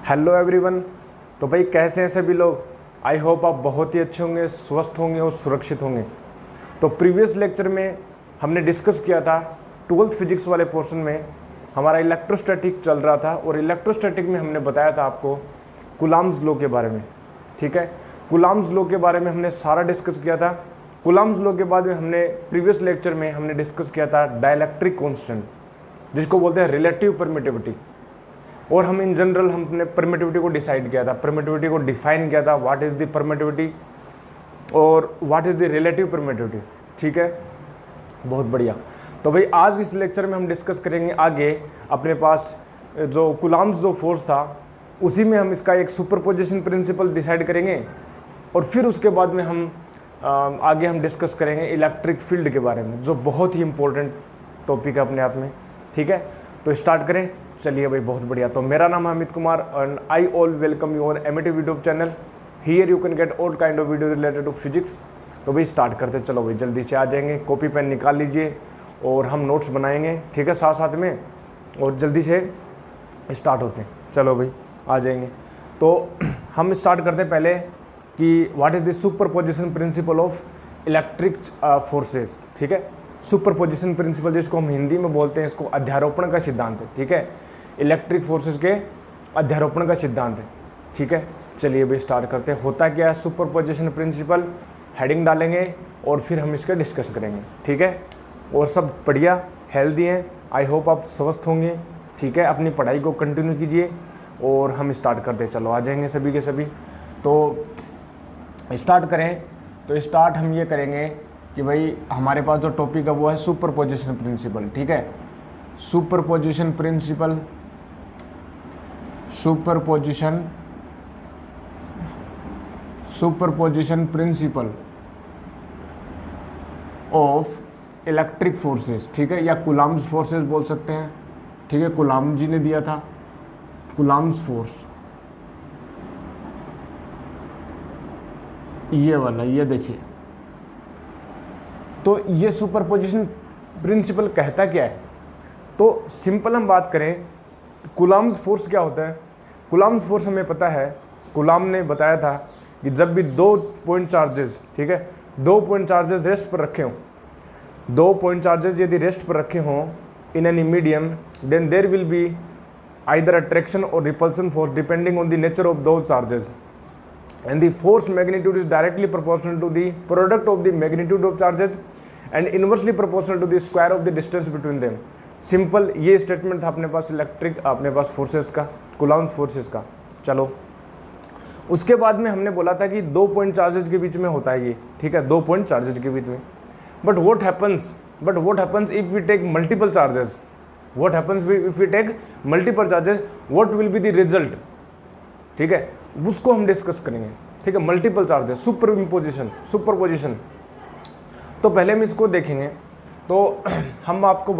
Hello everyone. तो भाई कैसे हैं सभी लोग। आई होप आप बहुत ही अच्छे होंगे, स्वस्थ होंगे और सुरक्षित होंगे। तो प्रीवियस लेक्चर में हमने डिस्कस किया था 12th फिजिक्स वाले पोर्शन में हमारा इलेक्ट्रोस्टैटिक चल रहा था, और इलेक्ट्रोस्टैटिक में हमने बताया था आपको कूलम्ब्स लॉ के बारे में। ठीक है, कूलम्ब्स लॉ के बारे में हमने सारा डिस्कस किया था। कूलम्ब्स लॉ के बाद में हमने प्रीवियस लेक्चर में हमने डिस्कस किया था डाइलेक्ट्रिक कांस्टेंट, जिसको बोलते हैं रिलेटिव परमिटिविटी। और हम इन जनरल हमने परमिटिविटी को डिसाइड किया था, परमिटिविटी को डिफाइन किया था, व्हाट इज़ द परमिटिविटी और what is the relative permittivity. ठीक है, बहुत बढ़िया। तो भाई आज इस लेक्चर में हम डिस्कस करेंगे आगे अपने पास जो कूलम्ब्स जो फोर्स था उसी में हम इसका एक सुपरपोजिशन प्रिंसिपल डिसाइड करेंगे, और फिर उसके बाद में हम आगे हम डिस्कस करेंगे इलेक्ट्रिक फील्ड के बारे में, जो बहुत ही इंपॉर्टेंट टॉपिक है अपने आप में। ठीक है, तो स्टार्ट करें। चलिए भाई, बहुत बढ़िया। तो मेरा नाम है Amit Kumar and I all welcome your Amitive YouTube channel. Here you can get all kind of video related to physics. तो भाई स्टार्ट करते, चलो भाई जल्दी से आ जाएंगे। कॉपी पेन निकाल लीजिए और हम नोट्स बनाएंगे, ठीक है, साथ साथ में, और जल्दी से स्टार्ट होते हैं। चलो भाई आ जाएंगे। तो हम स्टार्ट करते हैं पहले कि what is the superposition principle of electric forces. ठीक है, सुपरपोजिशन प्रिंसिपल जिसको हम हिंदी में बोलते हैं, इसको अध्यारोपण का सिद्धांत है। ठीक है, इलेक्ट्रिक फोर्सेस के अध्यारोपण का सिद्धांत है। ठीक है, चलिए भाई स्टार्ट करते हैं। होता क्या है सुपरपोजिशन प्रिंसिपल, हेडिंग डालेंगे और फिर हम इसका डिस्कस करेंगे। ठीक है, और सब बढ़िया हेल्दी हैं, आई होप आप स्वस्थ होंगे। ठीक है, अपनी पढ़ाई को कंटिन्यू कीजिए और हम स्टार्ट करते हैं। चलो आ जाएंगे सभी के सभी। तो स्टार्ट करें। तो स्टार्ट हम ये करेंगे कि भाई हमारे पास जो टॉपिक है वो है सुपरपोजिशन प्रिंसिपल। ठीक है, superposition principle, superposition principle of electric forces. ठीक है, या कूलम्ब्स फोर्सेस बोल सकते हैं। ठीक है, कूलम्ब जी ने दिया था कूलम्ब्स फोर्स, ये वाला, ये देखिए। तो ये सुपरपोजिशन प्रिंसिपल कहता क्या है? तो सिंपल हम बात करें, कूलम्ब्स फोर्स क्या होता है? कूलम्ब्स फोर्स हमें पता है, कूलम्ब ने बताया था कि जब भी 2 पॉइंट चार्जेस, ठीक है, 2 पॉइंट चार्जेस रेस्ट पर रखे हों, 2 पॉइंट चार्जेस यदि रेस्ट पर रखे हों in any medium, then there will be either attraction और repulsion force depending on the nature of those charges, and the force magnitude is directly proportional to the product of the magnitude of charges and inversely proportional to the square of the distance between them। Simple ये statement था अपने पास electric, अपने पास forces का, Coulomb's forces का। चलो उसके बाद में हमने बोला था कि 2 पॉइंट चार्जेज के बीच में होता है ये। ठीक है, 2 पॉइंट चार्जेज के बीच में। But what happens if we take multiple charges, what happens if we take multiple charges, what will be the result. ठीक है, उसको हम डिस्कस करेंगे। ठीक है, मल्टीपल चार्जेस, सुपरपोजिशन। तो पहले हम इसको देखेंगे। तो हम आपको एक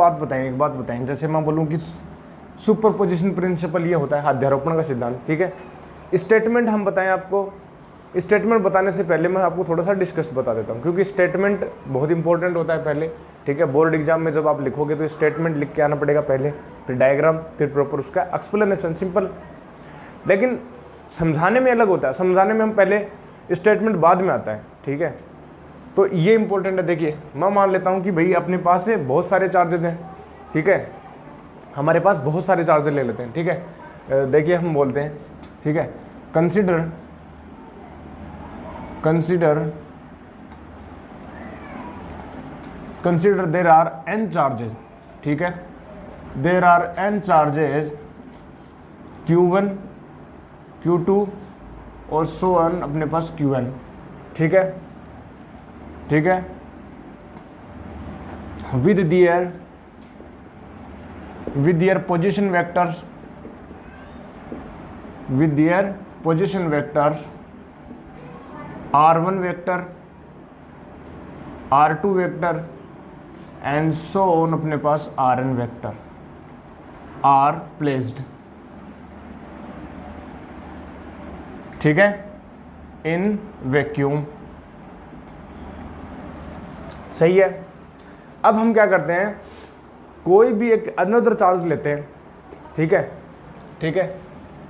बात बताएंगे। जैसे मैं बोलूँ कि सुपरपोजिशन प्रिंसिपल ये होता है अध्यारोपण का सिद्धांत। ठीक है, स्टेटमेंट हम बताएं आपको। स्टेटमेंट बताने से पहले मैं आपको थोड़ा सा डिस्कस बता देता हूँ, क्योंकि स्टेटमेंट बहुत इंपॉर्टेंट होता है पहले। ठीक है, बोर्ड एग्जाम में जब आप लिखोगे तो स्टेटमेंट लिख के आना पड़ेगा पहले, फिर डायग्राम, फिर प्रॉपर उसका एक्सप्लेनेशन, सिंपल। लेकिन समझाने में अलग होता है, समझाने में हम पहले, स्टेटमेंट बाद में आता है। ठीक है, तो ये इंपॉर्टेंट है। देखिए मैं मान लेता हूँ कि भाई अपने पास से बहुत सारे चार्जेस हैं। ठीक है, हमारे पास बहुत सारे चार्जेस ले लेते हैं। ठीक है, देखिए हम बोलते हैं, ठीक है, consider there are n charges. ठीक है, there are n charges Q1, Q2 और सो ऑन अपने पास Qn। ठीक है, with their position vectors R1 vector, R2 vector and so on अपने पास Rn वेक्टर आर प्लेस्ड। ठीक है, इन वैक्यूम। सही है। अब हम क्या करते हैं, कोई भी एक अनदर चार्ज लेते हैं। ठीक है,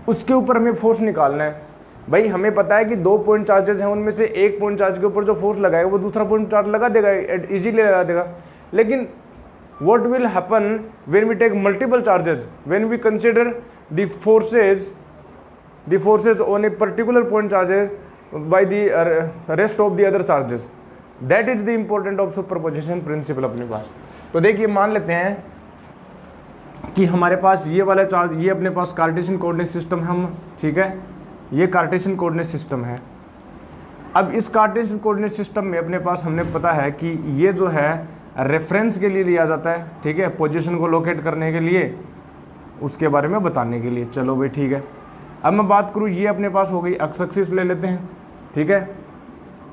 उसके ऊपर हमें फोर्स निकालना है। भाई हमें पता है कि 2 पॉइंट चार्जेस हैं, उनमें से एक पॉइंट चार्ज के ऊपर जो फोर्स लगाएगा वो दूसरा पॉइंट चार्ज लगा देगा, इजीली लगा देगा। लेकिन what will happen when we take multiple charges, when we consider the forces on a particular point charges by the rest of the other charges? That is the important of superposition principle अपने पास। तो देखिए मान लेते हैं कि हमारे पास ये वाला चार्ज, ये अपने पास कार्टेशियन कोऑर्डिनेट सिस्टम है, हम ठीक है, ये कार्टेशियन कोऑर्डिनेट सिस्टम है। अब इस कार्टेशियन कोऑर्डिनेट सिस्टम में अपने पास हमने पता है कि ये जो है रेफरेंस के लिए लिया जाता है, ठीक है, पोजीशन को लोकेट करने के लिए, उसके बारे में बताने के लिए। चलो भाई ठीक है, अब मैं बात करूँ, ये अपने पास हो गई एक्स एक्सिस ले लेते हैं, ठीक है,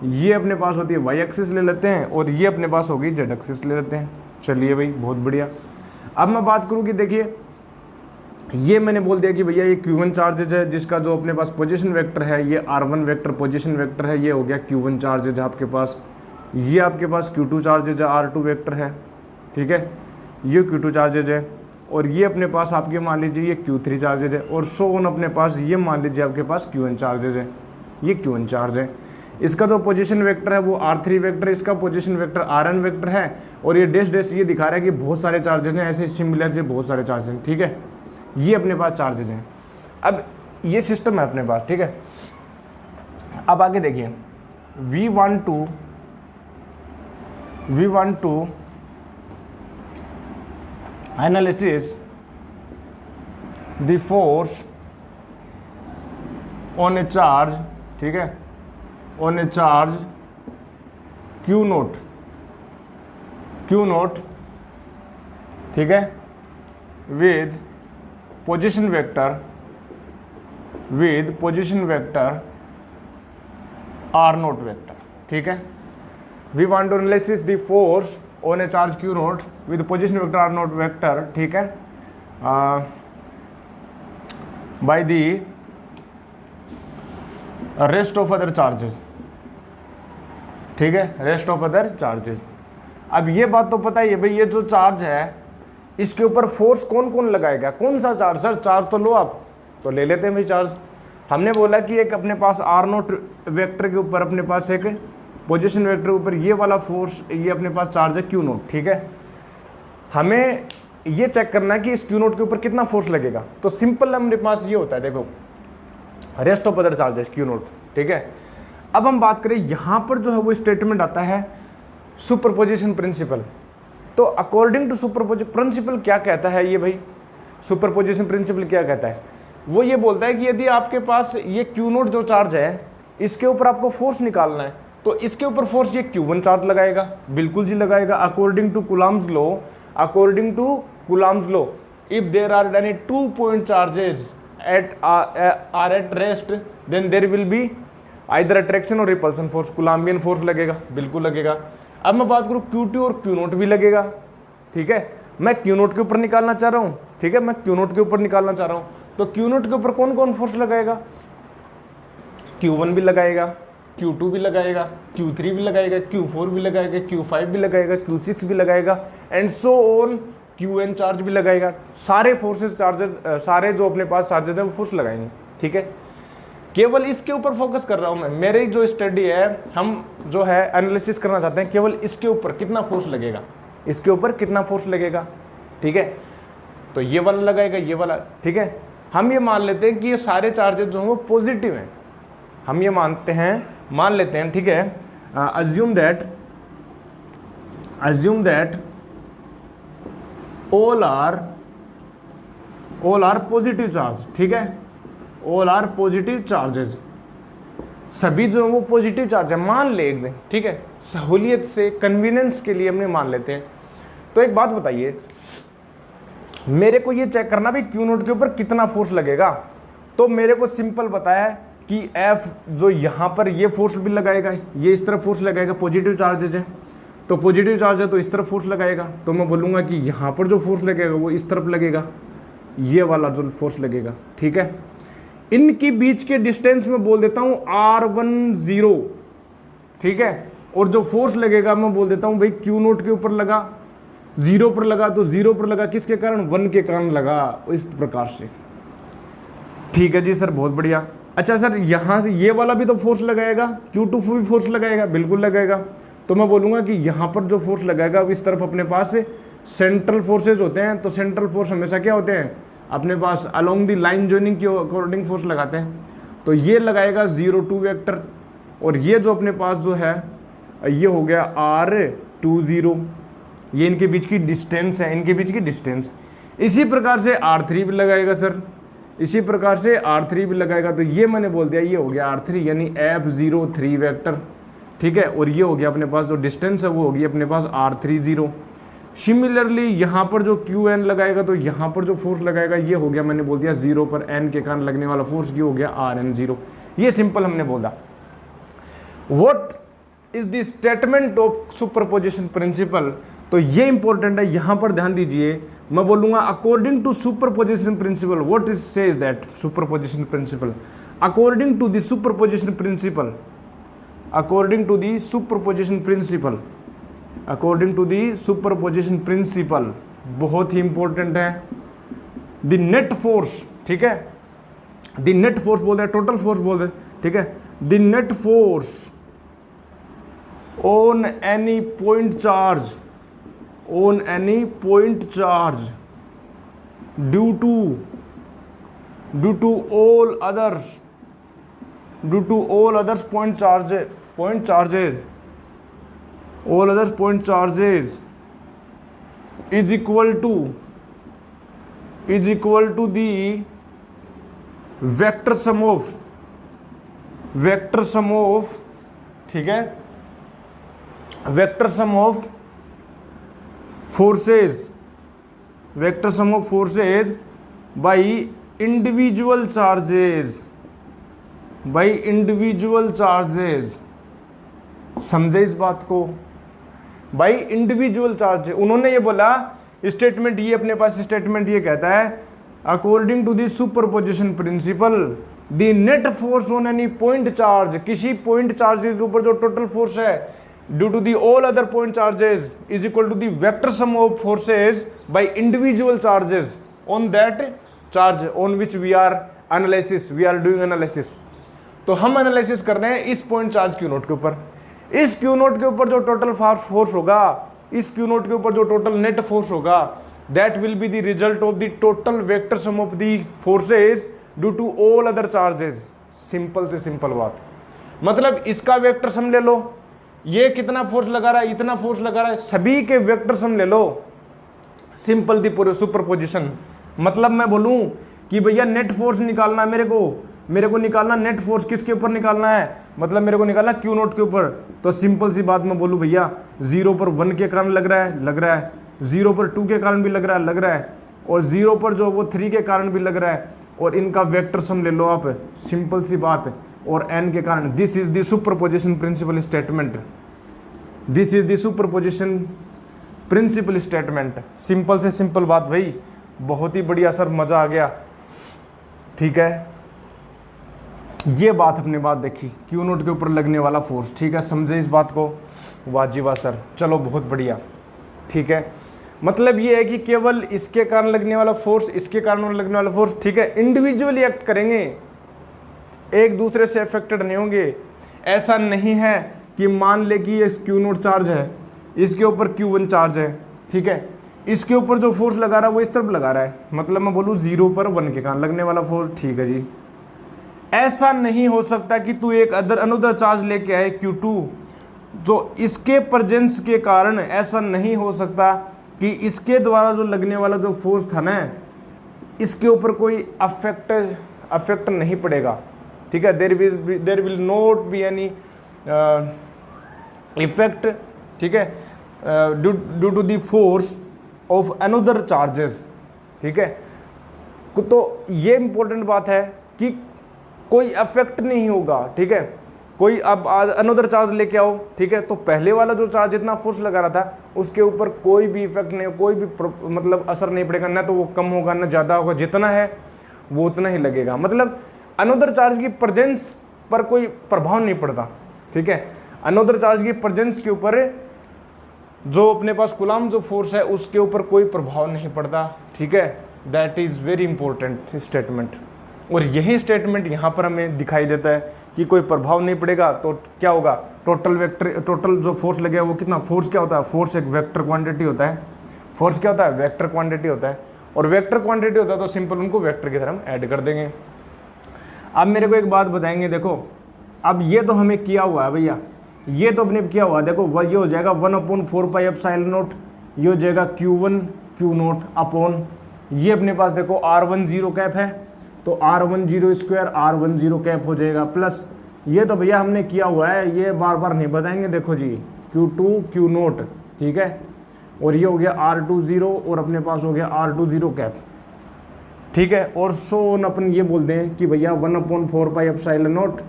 ये अपने पास होती है वाई एक्सिस ले लेते हैं, और ये अपने पास होगी जेड एक्सिस ले लेते हैं। चलिए भाई बहुत बढ़िया। अब मैं बात करूँ कि देखिए ये मैंने बोल दिया कि भैया ये Q1 चार्जेज है, जिसका जो अपने पास पोजीशन वेक्टर है ये R1 वेक्टर पोजीशन वेक्टर है, ये हो गया Q1 चार्जेज है आपके पास। ये आपके पास Q2 चार्जेज है, R2 वेक्टर है, ठीक है, ये Q2 चार्जेज है, और ये अपने पास आपके मान लीजिए ये Q3 चार्जेज है, और सो ऑन अपने पास ये मान लीजिए आपके पास Q1 चार्जेज है, ये Q1 चार्ज है। इसका जो पोजीशन वेक्टर है वो R3 वेक्टर है, इसका पोजीशन वेक्टर Rn वेक्टर है, और ये डैश डैश ये दिखा रहा है कि बहुत सारे चार्जेज हैं, ऐसे सिमिलर से बहुत सारे चार्जेज हैं, ठीक है, ये अपने पास चार्जेज हैं। अब ये सिस्टम है अपने पास, ठीक है। अब आगे देखिए, we want to analysis the force on a charge, ठीक है, on a charge Q naught, ठीक है, with position vector R naught vector, ठीक है। We want to analysis the force on a charge Q naught with position vector R naught vector, ठीक है, by the rest of other charges, ठीक है, rest of other charges. अब ये बात तो पता ही है भाई, ये जो चार्ज है इसके ऊपर फोर्स कौन कौन लगाएगा, कौन सा चार्ज, सर चार्ज तो लो आप, तो ले लेते हैं भाई चार्ज। हमने बोला कि एक अपने पास R नोट वेक्टर के ऊपर अपने पास एक पोजीशन वेक्टर के ऊपर ये वाला फोर्स, ये अपने पास चार्ज है Q नोट, ठीक है। हमें ये चेक करना है कि इस Q नोट के ऊपर कितना फोर्स लगेगा, तो सिंपल हमारे पास ये होता है, देखो rest of other charges Q naught, ठीक है। अब हम बात करें यहाँ पर जो है वो स्टेटमेंट आता है सुपरपोजिशन प्रिंसिपल। तो अकॉर्डिंग टू सुपरपोजिशन प्रिंसिपल क्या कहता है ये भाई, सुपरपोजिशन प्रिंसिपल क्या कहता है, वो ये बोलता है कि यदि आपके पास ये Q नोट जो चार्ज है इसके ऊपर आपको फोर्स निकालना है, तो इसके ऊपर फोर्स ये Q1 चार्ज लगाएगा, बिल्कुल जी लगाएगा, according to Coulomb's law, if there are any 2 point charges are at rest, then there will be either attraction और repulsion force, कूलम्बियन फोर्स लगेगा, बिल्कुल लगेगा। अब मैं बात करूँ Q2 और Q नोट भी लगेगा, ठीक है, मैं Q नोट के ऊपर निकालना चाह रहा हूँ, ठीक है, मैं Q नोट के ऊपर निकालना चाह रहा हूँ, तो Q नोट के ऊपर कौन कौन फोर्स लगाएगा, Q1 भी लगाएगा, Q2 भी लगाएगा, Q3 भी लगाएगा, Q4 भी लगाएगा, Q5 भी लगाएगा, Q6 भी लगाएगा, and so on, Qn charge भी लगाएगा। सारे फोर्सेस चार्जेस, सारे जो अपने पास चार्जेस है वो फोर्स लगाएंगे, ठीक है। केवल इसके ऊपर फोकस कर रहा हूं मैं, मेरी जो स्टडी है, हम जो है एनालिसिस करना चाहते हैं केवल इसके ऊपर कितना फोर्स लगेगा, इसके ऊपर कितना फोर्स लगेगा, ठीक है। तो ये वाला लगाएगा, ये वाला, ठीक है। हम ये मान लेते हैं कि ये सारे चार्जेस जो हैं वो पॉजिटिव हैं, हम ये मान लेते हैं, ठीक है। Assume that all are positive charge, ठीक है, all are पॉजिटिव चार्जेस, सभी जो वो पॉजिटिव चार्ज है, मान ले एक दिन, ठीक है, सहूलियत से, कन्वीनियंस के लिए हमने मान लेते हैं। तो एक बात बताइए, मेरे को ये चेक करना भी Q नोट के ऊपर कितना फोर्स लगेगा, तो मेरे को सिंपल बताया है कि F जो यहाँ पर ये फोर्स भी लगाएगा, ये इस तरफ फोर्स लगाएगा, पॉजिटिव चार्जेज है, तो पॉजिटिव चार्ज है तो इस तरफ फोर्स लगाएगा, तो मैं बोलूँगा कि यहाँ पर जो फोर्स लगेगा वो इस तरफ लगेगा, ये वाला जो फोर्स लगेगा, ठीक है। इनकी बीच के डिस्टेंस में बोल देता हूँ R10, ठीक है, और जो फोर्स लगेगा मैं बोल देता हूँ भाई Q नोट के ऊपर लगा, 0 पर लगा, तो 0 पर लगा किसके कारण, 1 के कारण लगा, इस प्रकार से। ठीक है जी सर, बहुत बढ़िया। अच्छा सर, यहाँ से ये वाला भी तो फोर्स लगाएगा, Q2 भी फोर्स लगाएगा, बिल्कुल लगाएगा। तो मैं बोलूँगा कि यहाँ पर जो फोर्स लगाएगा अब इस तरफ अपने पास सेंट्रल फोर्सेज होते हैं, तो सेंट्रल फोर्स हमेशा क्या होते हैं अपने पास, अलोंग दी लाइन जॉइनिंग के अकॉर्डिंग फोर्स लगाते हैं। तो ये लगाएगा 0 2 वेक्टर, और ये जो अपने पास जो है ये हो गया R20, ये इनके बीच की डिस्टेंस है, इनके बीच की डिस्टेंस। इसी प्रकार से R3 भी लगाएगा सर, इसी प्रकार से R3 भी लगाएगा। तो ये मैंने बोल दिया ये हो गया R3 यानी F03 वेक्टर, ठीक है। और ये हो गया अपने पास जो डिस्टेंस है वो होगी अपने पास R30। सिमिलरली यहाँ पर जो QN लगाएगा तो यहाँ पर जो फोर्स लगाएगा ये हो गया, मैंने बोल दिया 0 पर N के कारण लगने वाला फोर्स ये हो गया RN0। ये सिंपल हमने बोला। What is the statement of superposition principle, तो ये इंपॉर्टेंट है, यहां पर ध्यान दीजिए। मैं बोलूंगा according to superposition principle, what is says that superposition principle, according to the superposition principle, according to the superposition principle, according to the superposition principle, बहुत ही इंपॉर्टेंट है। द नेट फोर्स, ठीक है, द नेट फोर्स बोल रहे हैं, total force बोल रहे हैं, ठीक है। The net force on any point charge, on any point charge due to all others, due to all others point charges, all others point charges is equal to the vector sum of, ठीक है, vector sum of forces, vector sum of forces by individual charges, by individual charges. समझे इस बात को, by individual charges. उन्होंने ये बोला statement, ये अपने पास स्टेटमेंट ये कहता है according to the superposition principle the net force on any point charge, किसी पॉइंट चार्ज के ऊपर जो टोटल फोर्स है due to the all other point charges is equal to the vector sum of forces by individual charges on that charge on which we are doing analysis। तो हम analysis कर रहे हैं इस पॉइंट चार्ज Q नोट के ऊपर। इस Q note के ऊपर जो टोटल फोर्स होगा, इस Q नोट के ऊपर जो टोटल नेट फोर्स होगा, that will be the result of the total vector sum of the forces due to all other charges। Simple से सिंपल बात, मतलब इसका वेक्टर सम ले लो, ये कितना फोर्स लगा रहा है, इतना फोर्स लगा रहा है, सभी के वेक्टर सम ले लो, सिंपल दी पूरे सुपरपोजिशन। मतलब मैं बोलूं कि भैया नेट फोर्स निकालना है मेरे को निकालना नेट फोर्स किसके ऊपर निकालना है, मतलब मेरे को निकालना Q नोट के ऊपर। तो सिंपल सी बात मैं बोलूं भैया 0 पर 1 के कारण लग रहा है, 0 पर 2 के कारण भी लग रहा है, और 0 पर जो वो 3 के कारण भी लग रहा है, और इनका वेक्टर सम ले लो आप, सिंपल सी बात। और n के कारण, this is the superposition principal statement, this is the superposition principal statement. Simple से सिंपल बात भाई, बहुत ही बढ़िया सर, मजा आ गया, ठीक है। ये बात अपने बात देखी Q नोट के ऊपर लगने वाला फोर्स, ठीक है, समझे इस बात को, वाह जी वाह सर, चलो बहुत बढ़िया, ठीक है। मतलब ये है कि केवल इसके कारण लगने वाला फोर्स, इसके कारण लगने वाला फोर्स, ठीक है, इंडिविजुअली एक्ट करेंगे, एक दूसरे से अफेक्टेड नहीं होंगे। ऐसा नहीं है कि मान ले कि ये Q नोट चार्ज है, इसके ऊपर Q1 चार्ज है, ठीक है, इसके ऊपर जो फोर्स लगा रहा है वो इस तरफ लगा रहा है, मतलब मैं बोलूँ 0 पर 1 के कारण लगने वाला फोर्स, ठीक है जी। ऐसा नहीं हो सकता कि तू एक अनदर चार्ज लेके आए Q2, जो इसके प्रेजेंस के कारण ऐसा नहीं हो सकता कि इसके द्वारा जो लगने वाला जो फोर्स था ना, इसके ऊपर कोई अफेक्ट नहीं पड़ेगा, ठीक है। There will not be any effect, ठीक है, due to the force of another charges, ठीक है। तो ये इंपॉर्टेंट बात है कि कोई अफेक्ट नहीं होगा, ठीक है। कोई अब अनदर चार्ज लेके आओ, ठीक है, तो पहले वाला जो चार्ज इतना फोर्स लगा रहा था उसके ऊपर कोई भी इफेक्ट नहीं, कोई भी मतलब असर नहीं पड़ेगा, ना तो वो कम होगा ना ज़्यादा होगा, जितना है वो उतना ही लगेगा। मतलब अनदर चार्ज की प्रेजेंस पर कोई प्रभाव नहीं पड़ता, ठीक है। अनदर चार्ज की प्रेजेंस के ऊपर जो अपने पास कूलम्ब जो फोर्स है उसके ऊपर कोई प्रभाव नहीं पड़ता, ठीक है। That is very important statement. और यही स्टेटमेंट यहाँ पर हमें दिखाई देता है कि कोई प्रभाव नहीं पड़ेगा तो क्या होगा, टोटल जो फोर्स लगेगा वो कितना, फोर्स क्या होता है, फोर्स एक वेक्टर क्वांटिटी होता है, फोर्स क्या होता है, वेक्टर क्वांटिटी होता है, और वेक्टर क्वांटिटी होता है तो सिंपल उनको वेक्टर की तरह हम ऐड कर देंगे। अब मेरे को एक बात बताएंगे, देखो अब ये तो हमें किया हुआ है भैया, ये तो अपने किया हुआ है, देखो ये हो जाएगा 1/4πε0, ये हो जाएगा Q1 Q0 अपॉन, ये अपने पास देखो R10 कैप है तो R10 स्क्वायर R10 कैप हो जाएगा, प्लस ये तो भैया हमने किया हुआ है, ये बार बार नहीं बताएंगे, देखो जी Q2 Q0, ठीक है, और ये हो गया R20 और अपने पास हो गया R20 कैप, ठीक है, और सोन अपन ये बोलते हैं कि भैया 1/4πε0,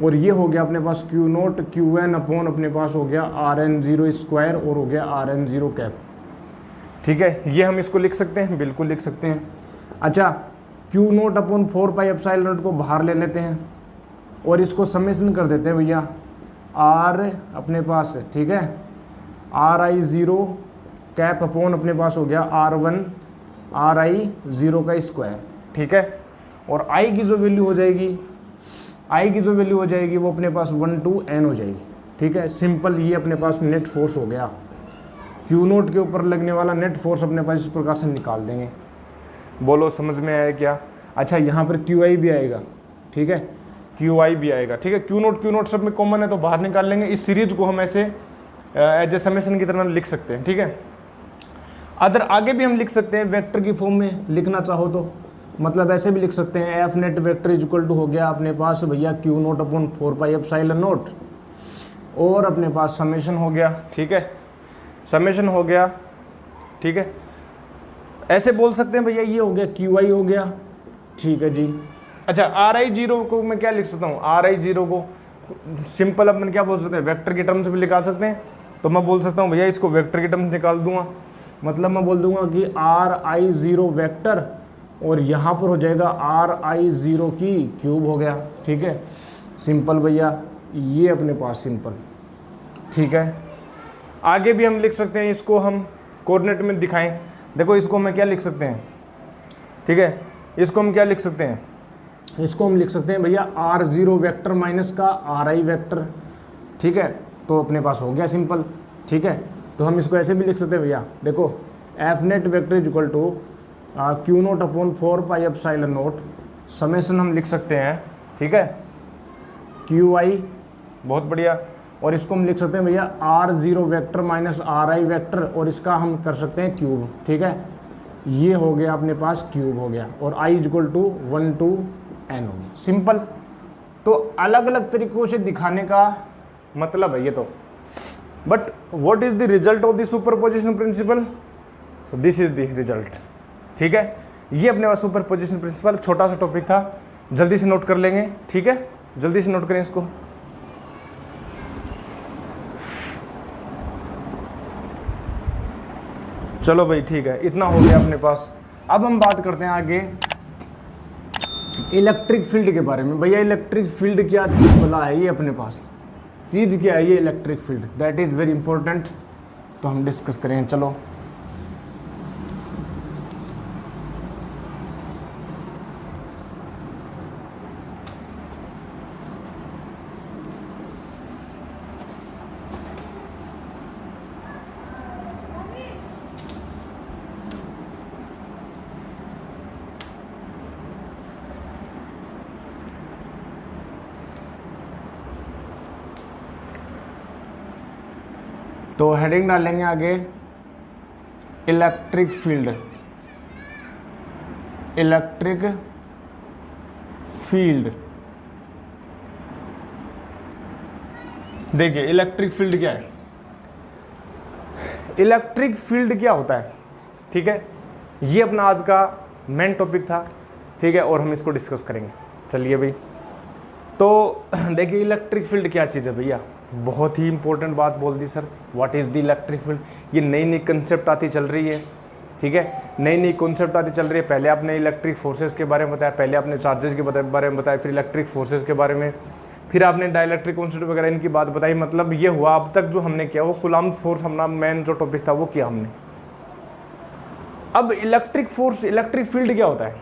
और ये हो गया अपने पास Q0 Qn अपॉन अपने पास हो गया Rn0 स्क्वायर और हो गया Rn0 कैप, ठीक है, ये हम इसको लिख सकते हैं, बिल्कुल लिख सकते हैं। अच्छा Q0 अपॉन 4πε0 को बाहर ले लेते हैं और इसको समेशन कर देते हैं भैया, R अपने पास है, ठीक है, Ri0 कैप अपॉन अपने पास हो गया R1 Ri0 का स्क्वायर, ठीक है, और I की जो वैल्यू हो जाएगी, I की जो वैल्यू हो जाएगी वो अपने पास 1 to n हो जाएगी, ठीक है, सिंपल, ये अपने पास नेट फोर्स हो गया, Q0 के ऊपर लगने वाला नेट फोर्स अपने पास इस प्रकार से निकाल देंगे। बोलो समझ में आया क्या? अच्छा यहाँ पर QI भी आएगा, ठीक है, QI भी आएगा, ठीक है, Q0 सब में कॉमन है तो बाहर निकाल लेंगे। इस सीरीज को हम ऐसे एज ए समेशन की तरह लिख सकते हैं, ठीक है। अदर आगे भी हम लिख सकते हैं वेक्टर की फॉर्म में लिखना चाहो तो, मतलब ऐसे भी लिख सकते हैं, F net vector is equal to हो गया अपने पास भैया Q0 अपॉन 4πε0 और अपने पास समेशन हो गया, ठीक है, समेशन हो गया, ठीक है, ऐसे बोल सकते हैं भैया, ये हो गया QI हो गया, ठीक है जी। अच्छा Ri0 को मैं क्या लिख सकता हूँ, Ri0 को सिंपल अपन क्या बोल सकते हैं, वेक्टर की टर्म्स भी निकाल सकते हैं, तो मैं बोल सकता हूँ भैया इसको वेक्टर की टर्म्स निकाल दूंगा, मतलब मैं बोल दूंगा कि Ri0 वेक्टर और यहाँ पर हो जाएगा Ri0 की क्यूब हो गया, ठीक है, सिंपल भैया, ये अपने पास सिंपल, ठीक है। आगे भी हम लिख सकते हैं, इसको हम कोऑर्डिनेट में दिखाएं, देखो इसको हम क्या लिख सकते हैं, ठीक है, इसको हम क्या लिख सकते हैं, इसको हम लिख सकते हैं भैया R0 वेक्टर माइनस का Ri वेक्टर, ठीक है, तो अपने पास हो गया सिंपल, ठीक है, तो हम इसको ऐसे भी लिख सकते हैं भैया, देखो F net vector is equal to Q0 upon 4πε0 summation हम लिख सकते हैं, ठीक है, QI, बहुत बढ़िया, और इसको हम लिख सकते हैं भैया R0 vector minus Ri vector और इसका हम कर सकते हैं क्यूब, ठीक है, ये हो गया अपने पास क्यूब हो गया और I is equal to 1 to n हो गया, सिंपल। तो अलग अलग तरीकों से दिखाने का मतलब है ये तो, but what is the result of the superposition principal, so this is the result, ठीक है, ये अपने पास सुपरपोजिशन प्रिंसिपल, छोटा सा टॉपिक था, जल्दी से नोट कर लेंगे, ठीक है, जल्दी से नोट करें इसको। चलो भाई ठीक है, इतना हो गया अपने पास। अब हम बात करते हैं आगे इलेक्ट्रिक फील्ड के बारे में। भैया इलेक्ट्रिक फील्ड क्या बोला है, ये अपने पास चीज़ क्या है, ये electric field, that is very important, तो हम डिस्कस करें, चलो। तो हेडिंग डालेंगे आगे इलेक्ट्रिक फील्ड, इलेक्ट्रिक फील्ड। देखिए इलेक्ट्रिक फील्ड क्या है, इलेक्ट्रिक फील्ड क्या होता है, ठीक है, ये अपना आज का मेन टॉपिक था, ठीक है, और हम इसको डिस्कस करेंगे। चलिए भाई, तो देखिए इलेक्ट्रिक फील्ड क्या चीज़ है भैया, बहुत ही इंपॉर्टेंट बात बोल दी sir, what is the electric field. ये नई नई कंसेप्ट आती चल रही है, ठीक है, नई नई कॉन्सेप्ट आती चल रही है। पहले आपने इलेक्ट्रिक फोर्सेस के बारे में बताया, पहले आपने चार्जेस के बारे में बताया, फिर इलेक्ट्रिक फोर्सेस के बारे में, फिर आपने डाइलेक्ट्रिक कॉन्सेप्ट वगैरह इनकी बात बताई। मतलब ये हुआ अब तक जो हमने किया वो कूलम्ब फोर्स हमारा मेन जो टॉपिक था वो किया हमने। अब इलेक्ट्रिक फोर्स, इलेक्ट्रिक फील्ड क्या होता है,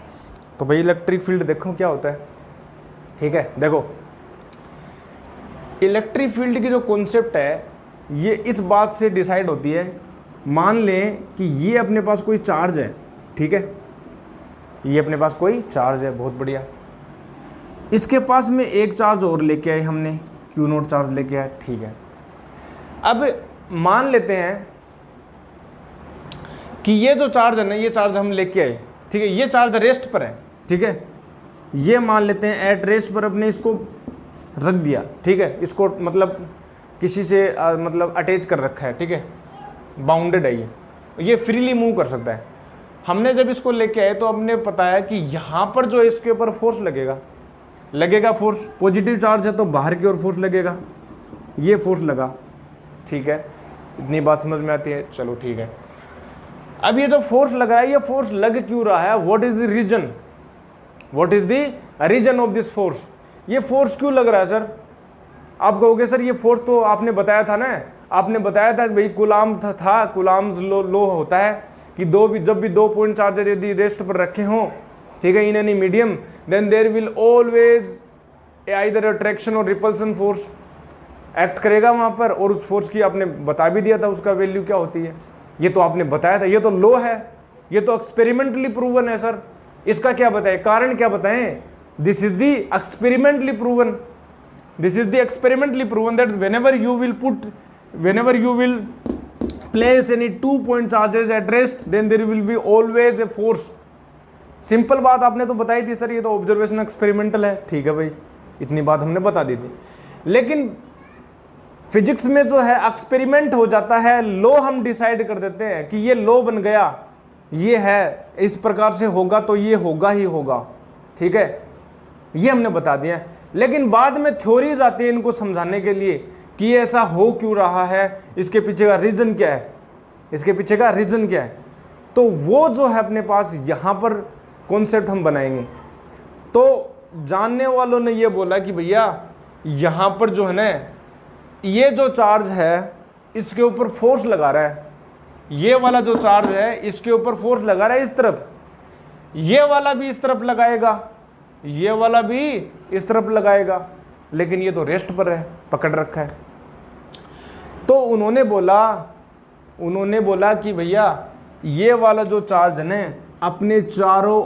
तो भाई इलेक्ट्रिक फील्ड देखो क्या होता है, ठीक है। देखो इलेक्ट्रिक फील्ड की जो कॉन्सेप्ट है ये इस बात से डिसाइड होती है, मान लें कि ये अपने पास कोई चार्ज है, ठीक है, ये अपने पास कोई चार्ज है, बहुत बढ़िया। इसके पास में एक चार्ज और लेके आए हमने, Q0 चार्ज लेके आए, ठीक है। अब मान लेते हैं कि ये जो चार्ज है ना, ये चार्ज हम लेके आए, ठीक है, ये चार्ज रेस्ट पर है, ठीक है, ये मान लेते हैं एट रेस्ट पर अपने इसको रख दिया, ठीक है, इसको मतलब किसी से मतलब अटैच कर रखा है, ठीक है, बाउंडेड है, ये फ्रीली मूव कर सकता है। हमने जब इसको लेके आए तो हमने बताया कि यहाँ पर जो इसके ऊपर फोर्स लगेगा फोर्स, पॉजिटिव चार्ज है तो बाहर की ओर फोर्स लगेगा, ये फोर्स लगा, ठीक है, इतनी बात समझ में आती है, चलो ठीक है। अब ये जो फोर्स लग रहा है, ये फोर्स लग क्यों रहा है, what is the reason of this force, ये फोर्स क्यों लग रहा है सर? आप कहोगे सर ये फोर्स तो आपने बताया था ना, आपने बताया था कि भाई कूलाम था, कूलाम्स लो होता है कि जब भी 2 पॉइंट चार्जर यदि रेस्ट पर रखे हों, ठीक है, in any medium, then there will always either attraction और रिपल्सन फोर्स एक्ट करेगा वहाँ पर, और उस फोर्स की आपने बता भी दिया था उसका वैल्यू क्या होती है, ये तो आपने बताया था, ये तो लो है, ये तो एक्सपेरिमेंटली प्रूवन है सर, इसका क्या बताएं, कारण क्या बताएं? This is the experimentally proven that whenever you will place any 2 point charges at rest, then there will be always a force। Simple बात आपने तो बताई थी सर, ये तो ऑब्जर्वेशन एक्सपेरिमेंटल है, ठीक है भाई, इतनी बात हमने बता दी थी। लेकिन फिजिक्स में जो है एक्सपेरिमेंट हो जाता है, लो हम डिसाइड कर देते हैं कि ये लो बन गया, ये है, इस प्रकार से होगा तो ये होगा ही होगा, ठीक है, ये हमने बता दिया। लेकिन बाद में थ्योरीज आती है इनको समझाने के लिए कि ये ऐसा हो क्यों रहा है, इसके पीछे का रीजन क्या है, तो वो जो है अपने पास यहाँ पर कॉन्सेप्ट हम बनाएंगे। तो जानने वालों ने ये बोला कि भैया यहाँ पर जो है ना, ये जो चार्ज है इसके ऊपर फोर्स लगा रहा है, ये वाला जो चार्ज है इसके ऊपर फोर्स लगा रहा है इस तरफ, ये वाला भी इस तरफ लगाएगा, ये वाला भी इस तरफ लगाएगा, लेकिन ये तो रेस्ट पर है, पकड़ रखा है। तो उन्होंने बोला कि भैया ये वाला जो चार्ज है ना, अपने चारों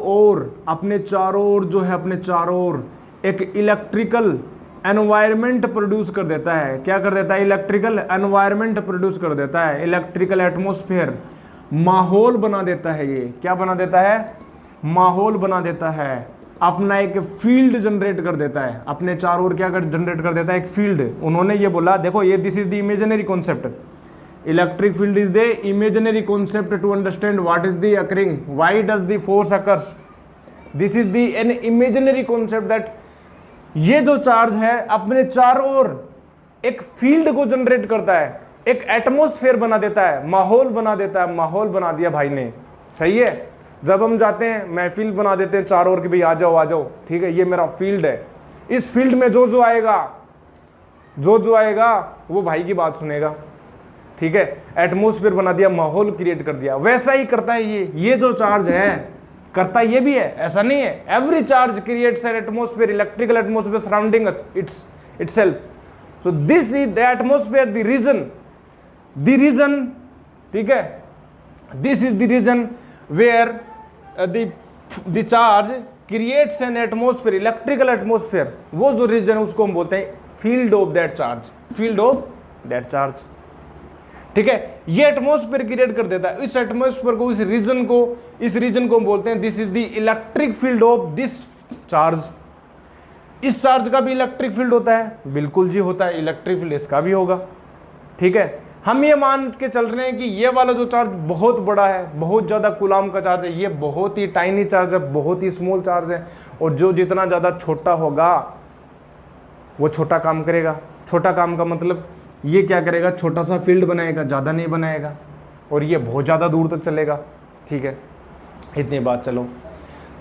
ओर एक इलेक्ट्रिकल एनवायरनमेंट प्रोड्यूस कर देता है। क्या कर देता है? इलेक्ट्रिकल एनवायरनमेंट प्रोड्यूस कर देता है, इलेक्ट्रिकल एटमॉस्फेयर, माहौल बना देता है। ये क्या बना देता है? माहौल बना देता है, अपना एक फील्ड जनरेट कर देता है, अपने चारों ओर क्या जनरेट कर देता है? एक फील्ड। उन्होंने ये बोला, देखो ये this is the imaginary concept, electric field is the imaginary concept to understand what is the occurring, why does the force occurs, this is the an imaginary concept that ये जो चार्ज है अपने चारों ओर एक फील्ड को generate करता है, एक एटमॉस्फेयर बना देता है, माहौल बना देता है। माहौल बना दिया भाई ने, सही है। जब हम जाते हैं महफिल बना देते हैं चारों ओर कि भाई आ जाओ, ठीक है, ये मेरा फील्ड है, इस फील्ड में जो आएगा वो भाई की बात सुनेगा, ठीक है। एटमॉस्फेयर बना दिया, माहौल क्रिएट कर दिया। वैसा ही करता है ये जो चार्ज है, करता ये भी है, ऐसा नहीं है। Every charge creates an atmosphere, electrical atmosphere surrounding us itself. So this is the atmosphere, the reason, ठीक है, this is the reason where the charge creates an atmosphere, electrical atmosphere। वो जो रीजन है उसको हम बोलते हैं field of that charge, ठीक है। ये एटमॉस्फेयर क्रिएट कर देता है, इस एटमॉस्फेयर को, इस रीजन को हम बोलते हैं this is the electric field of this charge. इस चार्ज का भी इलेक्ट्रिक फील्ड होता है, बिल्कुल जी होता है, इलेक्ट्रिक फील्ड इसका भी होगा, ठीक है। हम ये मान के चल रहे हैं कि ये वाला जो चार्ज बहुत बड़ा है, बहुत ज़्यादा कूलाम का चार्ज है, ये बहुत ही टाइनी चार्ज है, बहुत ही स्मॉल चार्ज है, और जो जितना ज़्यादा छोटा होगा वो छोटा काम करेगा। छोटा काम का मतलब ये क्या करेगा? छोटा सा फील्ड बनाएगा, ज़्यादा नहीं बनाएगा, और ये बहुत ज़्यादा दूर तक चलेगा, ठीक है। इतनी बात चलो।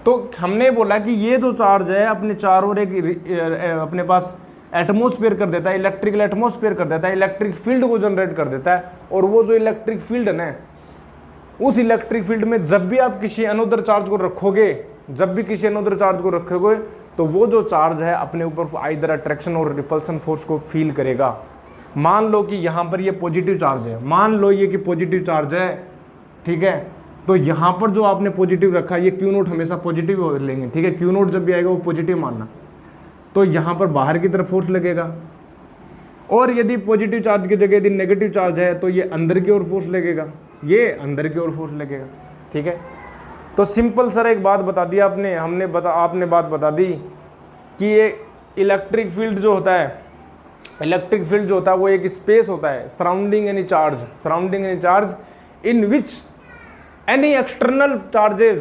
तो हमने बोला कि ये जो चार्ज है अपने चारों ओर अपने पास एटमॉस्फेयर कर देता है, इलेक्ट्रिकल एटमॉस्फेयर कर देता है, इलेक्ट्रिक फील्ड को जनरेट कर देता है। और वो जो इलेक्ट्रिक फील्ड है ना, उस इलेक्ट्रिक फील्ड में जब भी आप किसी अनदर चार्ज को रखोगे जब भी किसी अनदर चार्ज को रखोगे तो वो जो चार्ज है अपने ऊपर आइदर अट्रैक्शन और रिपल्सन फोर्स को फील करेगा। मान लो कि यहाँ पर ये पॉजिटिव चार्ज है, मान लो ये कि पॉजिटिव चार्ज है, ठीक है, तो यहाँ पर जो आपने पॉजिटिव रखा, ये क्यू नोट हमेशा पॉजिटिव हो लेंगे, ठीक है, क्यू नोट जब भी आएगा वो पॉजिटिव मानना, तो यहाँ पर बाहर की तरफ फोर्स लगेगा। और यदि पॉजिटिव चार्ज की जगह यदि नेगेटिव चार्ज है तो ये अंदर की ओर फोर्स लगेगा, ये अंदर की ओर फोर्स लगेगा, ठीक है। तो सिंपल सर एक बात बता दी आपने आपने बात बता दी कि ये इलेक्ट्रिक फील्ड जो होता है, इलेक्ट्रिक फील्ड जो होता है वो एक स्पेस होता है surrounding any charge in which any external charges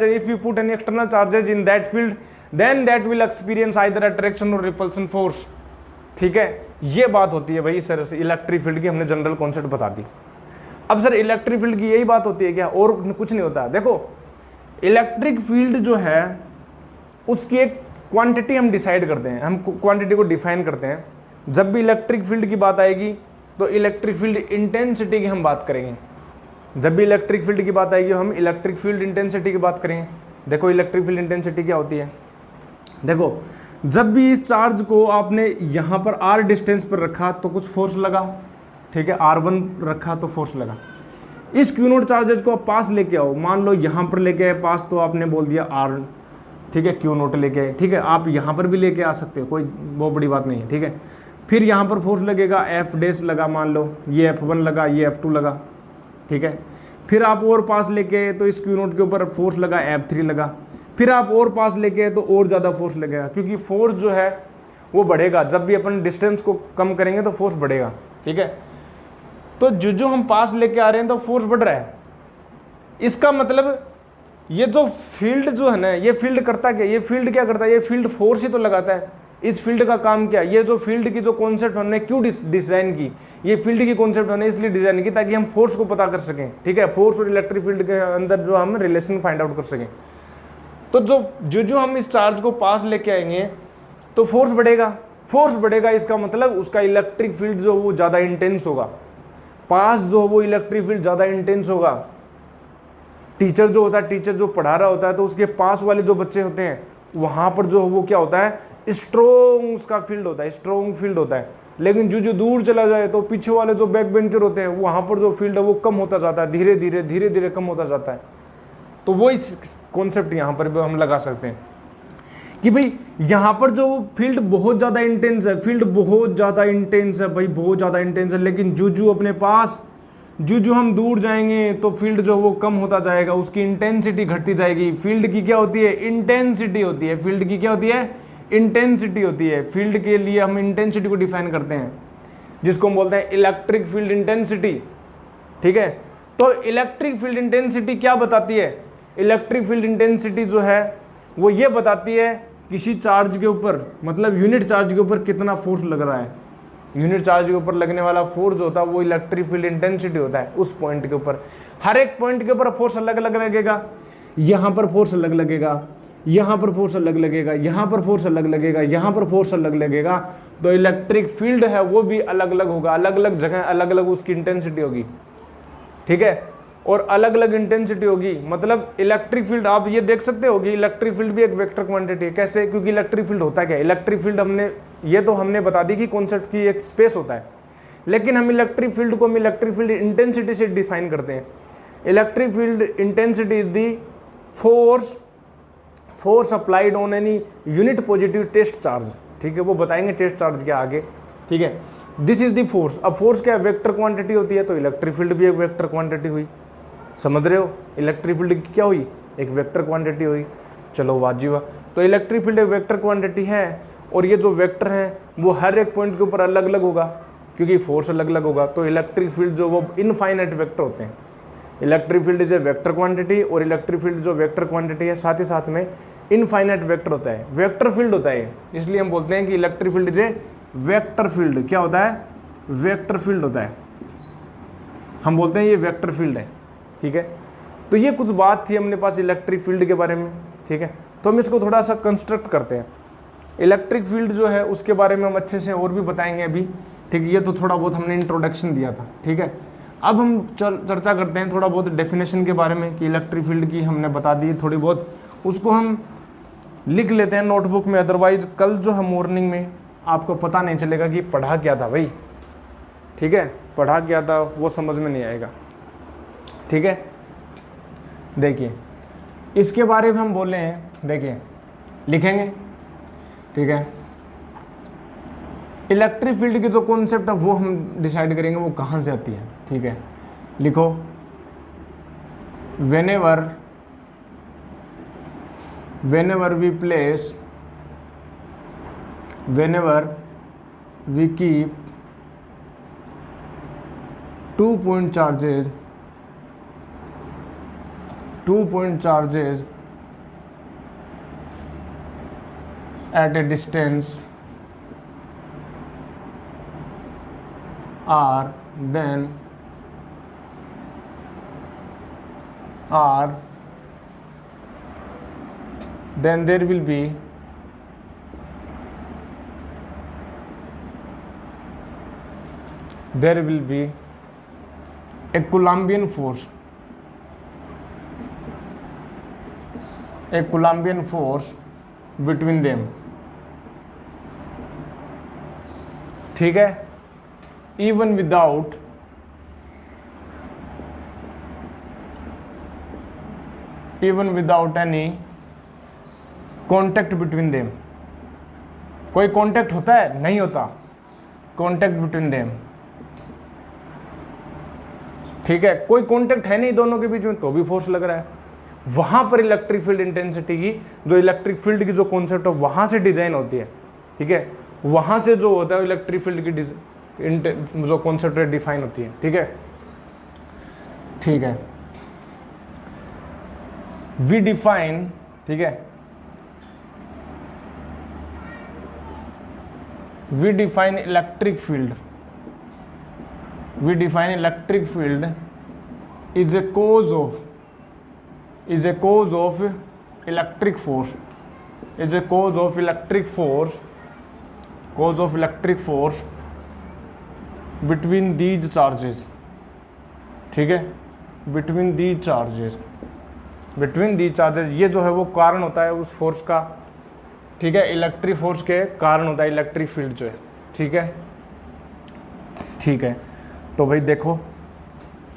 if you put any external charges in that field then that will experience either attraction or repulsion force, ठीक है। ये बात होती है भाई सर इलेक्ट्रिक फील्ड की, हमने जनरल कॉन्सेप्ट बता दी। अब सर इलेक्ट्रिक फील्ड की यही बात होती है क्या, और कुछ नहीं होता? देखो इलेक्ट्रिक फील्ड जो है उसकी एक क्वांटिटी हम डिसाइड करते हैं, हम क्वांटिटी को डिफाइन करते हैं। जब भी इलेक्ट्रिक फील्ड की बात आएगी तो इलेक्ट्रिक फील्ड इंटेंसिटी की हम बात करेंगे। जब भी इलेक्ट्रिक फील्ड की बात आएगी हम इलेक्ट्रिक फील्ड इंटेंसिटी की बात करेंगे। देखो इलेक्ट्रिक फील्ड इंटेंसिटी क्या होती है, देखो जब भी इस चार्ज को आपने यहाँ पर r डिस्टेंस पर रखा तो कुछ फोर्स लगा, ठीक है, r1 रखा तो फोर्स लगा। इस क्यू नोट चार्जेज को आप पास लेके आओ, मान लो यहाँ पर लेके आए पास तो आपने बोल दिया r, ठीक है, क्यू नोट लेके आए, ठीक है, आप यहाँ पर भी लेके आ सकते हो, कोई बहुत बड़ी बात नहीं है, ठीक है। फिर यहाँ पर फोर्स लगेगा f डैश लगा, मान लो ये f1 लगा, ये f2 लगा, ठीक है। फिर आप और पास लेके तो इस क्यू नोट के ऊपर फोर्स लगा, f3 लगा। फिर आप और पास लेके तो और ज़्यादा फोर्स लगेगा, क्योंकि फोर्स जो है वो बढ़ेगा, जब भी अपन डिस्टेंस को कम करेंगे तो फोर्स बढ़ेगा, ठीक है। तो जो हम पास लेके आ रहे हैं तो फोर्स बढ़ रहा है। इसका मतलब ये जो फील्ड जो है ना, ये फील्ड करता क्या, ये फील्ड क्या करता है, ये फील्ड फोर्स ही तो लगाता है। इस फील्ड का काम क्या, ये जो फील्ड की जो कॉन्सेप्ट हमने क्यों डिजाइन की, ये फील्ड की कॉन्सेप्ट हमने इसलिए डिजाइन की ताकि हम फोर्स को पता कर सकें, ठीक है, फोर्स और इलेक्ट्रिक फील्ड के अंदर जो हम रिलेशन फाइंड आउट कर सकें। तो जो हम इस चार्ज को पास लेके आएंगे तो फोर्स बढ़ेगा, इसका मतलब उसका इलेक्ट्रिक फील्ड जो वो ज़्यादा इंटेंस होगा, पास जो वो इलेक्ट्रिक फील्ड ज़्यादा इंटेंस होगा। टीचर जो होता है, टीचर जो पढ़ा रहा होता है तो उसके पास वाले जो बच्चे होते हैं वहाँ पर जो वो क्या होता है, स्ट्रोंग उसका फील्ड होता है, स्ट्रोंग फील्ड होता है। लेकिन जो दूर चला जाए तो पीछे वाले जो बैक बेंचर होते हैं वहाँ पर जो फील्ड है वो कम होता जाता है, धीरे धीरे कम होता जाता है। तो वो इस कॉन्सेप्ट यहाँ पर भी हम लगा सकते हैं कि भाई यहाँ पर जो फील्ड बहुत ज़्यादा इंटेंस है, फील्ड बहुत ज़्यादा इंटेंस है भाई, बहुत ज़्यादा इंटेंस है। लेकिन जो अपने पास जो हम दूर जाएंगे तो फील्ड जो वो कम होता जाएगा, उसकी इंटेंसिटी घटती जाएगी। फील्ड की क्या होती है, इंटेंसिटी होती है। फील्ड की क्या होती है, इंटेंसिटी होती है। फील्ड के लिए हम इंटेंसिटी को डिफाइन करते हैं जिसको हम बोलते हैं इलेक्ट्रिक फील्ड इंटेंसिटी, ठीक है। तो इलेक्ट्रिक फील्ड इंटेंसिटी क्या बताती है, इलेक्ट्रिक फील्ड इंटेंसिटी जो है वो ये बताती है किसी चार्ज के ऊपर, मतलब यूनिट चार्ज के ऊपर कितना फोर्स लग रहा है। यूनिट चार्ज के ऊपर लगने वाला फोर्स जो होता है वो इलेक्ट्रिक फील्ड इंटेंसिटी होता है। उस पॉइंट के ऊपर, हर एक पॉइंट के ऊपर फोर्स अलग अलग लगेगा। यहाँ पर फोर्स अलग लगेगा, यहाँ पर फोर्स अलग लगेगा, यहाँ पर फोर्स अलग लगेगा, यहाँ पर फोर्स अलग लगेगा। तो इलेक्ट्रिक फील्ड है वो भी अलग अलग होगा, अलग अलग जगह अलग अलग उसकी इंटेंसिटी होगी, ठीक है। और अलग अलग इंटेंसिटी होगी, मतलब इलेक्ट्रिक फील्ड आप ये देख सकते हो कि इलेक्ट्रिक फील्ड भी एक वेक्टर क्वांटिटी है। कैसे, क्योंकि इलेक्ट्रिक फील्ड होता क्या है, इलेक्ट्रिक फील्ड हमने बता दी कि कॉन्सेप्ट की एक स्पेस होता है, लेकिन हम इलेक्ट्रिक फील्ड को इलेक्ट्रिक फील्ड इंटेंसिटी से डिफाइन करते हैं। Electric field intensity is the force applied on any unit positive test charge, ठीक है, वो बताएंगे टेस्ट चार्ज के आगे, ठीक है। This is the force. अब फोर्स क्या वेक्टर क्वांटिटी होती है, तो इलेक्ट्रिक फील्ड भी एक वेक्टर क्वांटिटी हुई, समझ रहे हो। इलेक्ट्रिक फील्ड की क्या हुई, एक वेक्टर क्वांटिटी हुई। चलो वाजिब। तो इलेक्ट्रिक फील्ड एक वेक्टर क्वांटिटी है और ये जो वेक्टर है वो हर एक पॉइंट के ऊपर अलग अलग होगा क्योंकि फोर्स अलग अलग होगा। तो इलेक्ट्रिक फील्ड जो वो इनफाइनाइट वेक्टर होते हैं। Electric field is A vector quantity और इलेक्ट्रिक फील्ड जो वेक्टर क्वांटिटी है साथ ही साथ में इनफाइनाइट वेक्टर होता है, वेक्टर फील्ड होता है। इसलिए हम बोलते हैं कि electric field is A vector field. क्या होता है, वेक्टर फील्ड होता है। हम बोलते हैं ये वेक्टर फील्ड है, ठीक है। तो ये कुछ बात थी अपने पास इलेक्ट्रिक फील्ड के बारे में, ठीक है। तो हम इसको थोड़ा सा कंस्ट्रक्ट करते हैं। इलेक्ट्रिक फील्ड जो है उसके बारे में हम अच्छे से और भी बताएंगे अभी, ठीक है। ये तो थोड़ा बहुत हमने इंट्रोडक्शन दिया था, ठीक है। अब हम चर्चा करते हैं थोड़ा बहुत डेफिनेशन के बारे में कि इलेक्ट्रिक फील्ड की हमने बता दी, थोड़ी बहुत उसको हम लिख लेते हैं नोटबुक में, अदरवाइज कल जो है मॉर्निंग में आपको पता नहीं चलेगा कि पढ़ा क्या था भाई, ठीक है, पढ़ा क्या था वो समझ में नहीं आएगा, ठीक है। देखिए इसके बारे में हम बोले हैं, देखिए लिखेंगे, ठीक है। इलेक्ट्रिक फील्ड की जो कॉन्सेप्ट है वो हम डिसाइड करेंगे वो कहाँ से आती है, ठीक है। लिखो whenever we keep 2 point charges at a distance r, then there will be a Coulombian force between them, ठीक है। even without any contact between them, कोई कांटेक्ट होता है? नहीं होता, कांटेक्ट बिटवीन देम, ठीक है। कोई कांटेक्ट है नहीं दोनों के बीच में तो भी फोर्स लग रहा है। वहां पर इलेक्ट्रिक फील्ड इंटेंसिटी की जो इलेक्ट्रिक फील्ड की जो कॉन्सेप्ट है वहां से डिजाइन होती है, ठीक है। वहां से जो होता है इलेक्ट्रिक फील्ड की जो कॉन्सेप्ट डिफाइन होती है, ठीक है, ठीक है। वी डिफाइन, ठीक है, we define electric field is a cause of electric force between these charges, ठीक है, between these charges, ये जो है वो कारण होता है उस फोर्स का, ठीक है, इलेक्ट्रिक फोर्स के कारण होता है इलेक्ट्रिक फील्ड जो है, ठीक है, ठीक है। तो भाई देखो,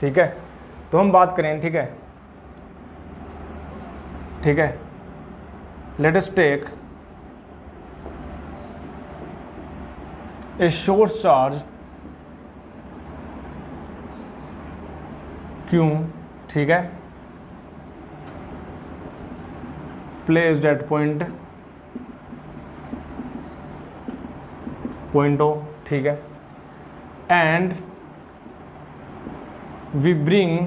ठीक है, तो हम बात करें, ठीक है, ठीक है। Let us take a source charge क्यों, ठीक है, प्लेस्ड एट पॉइंट O, ठीक है, and we bring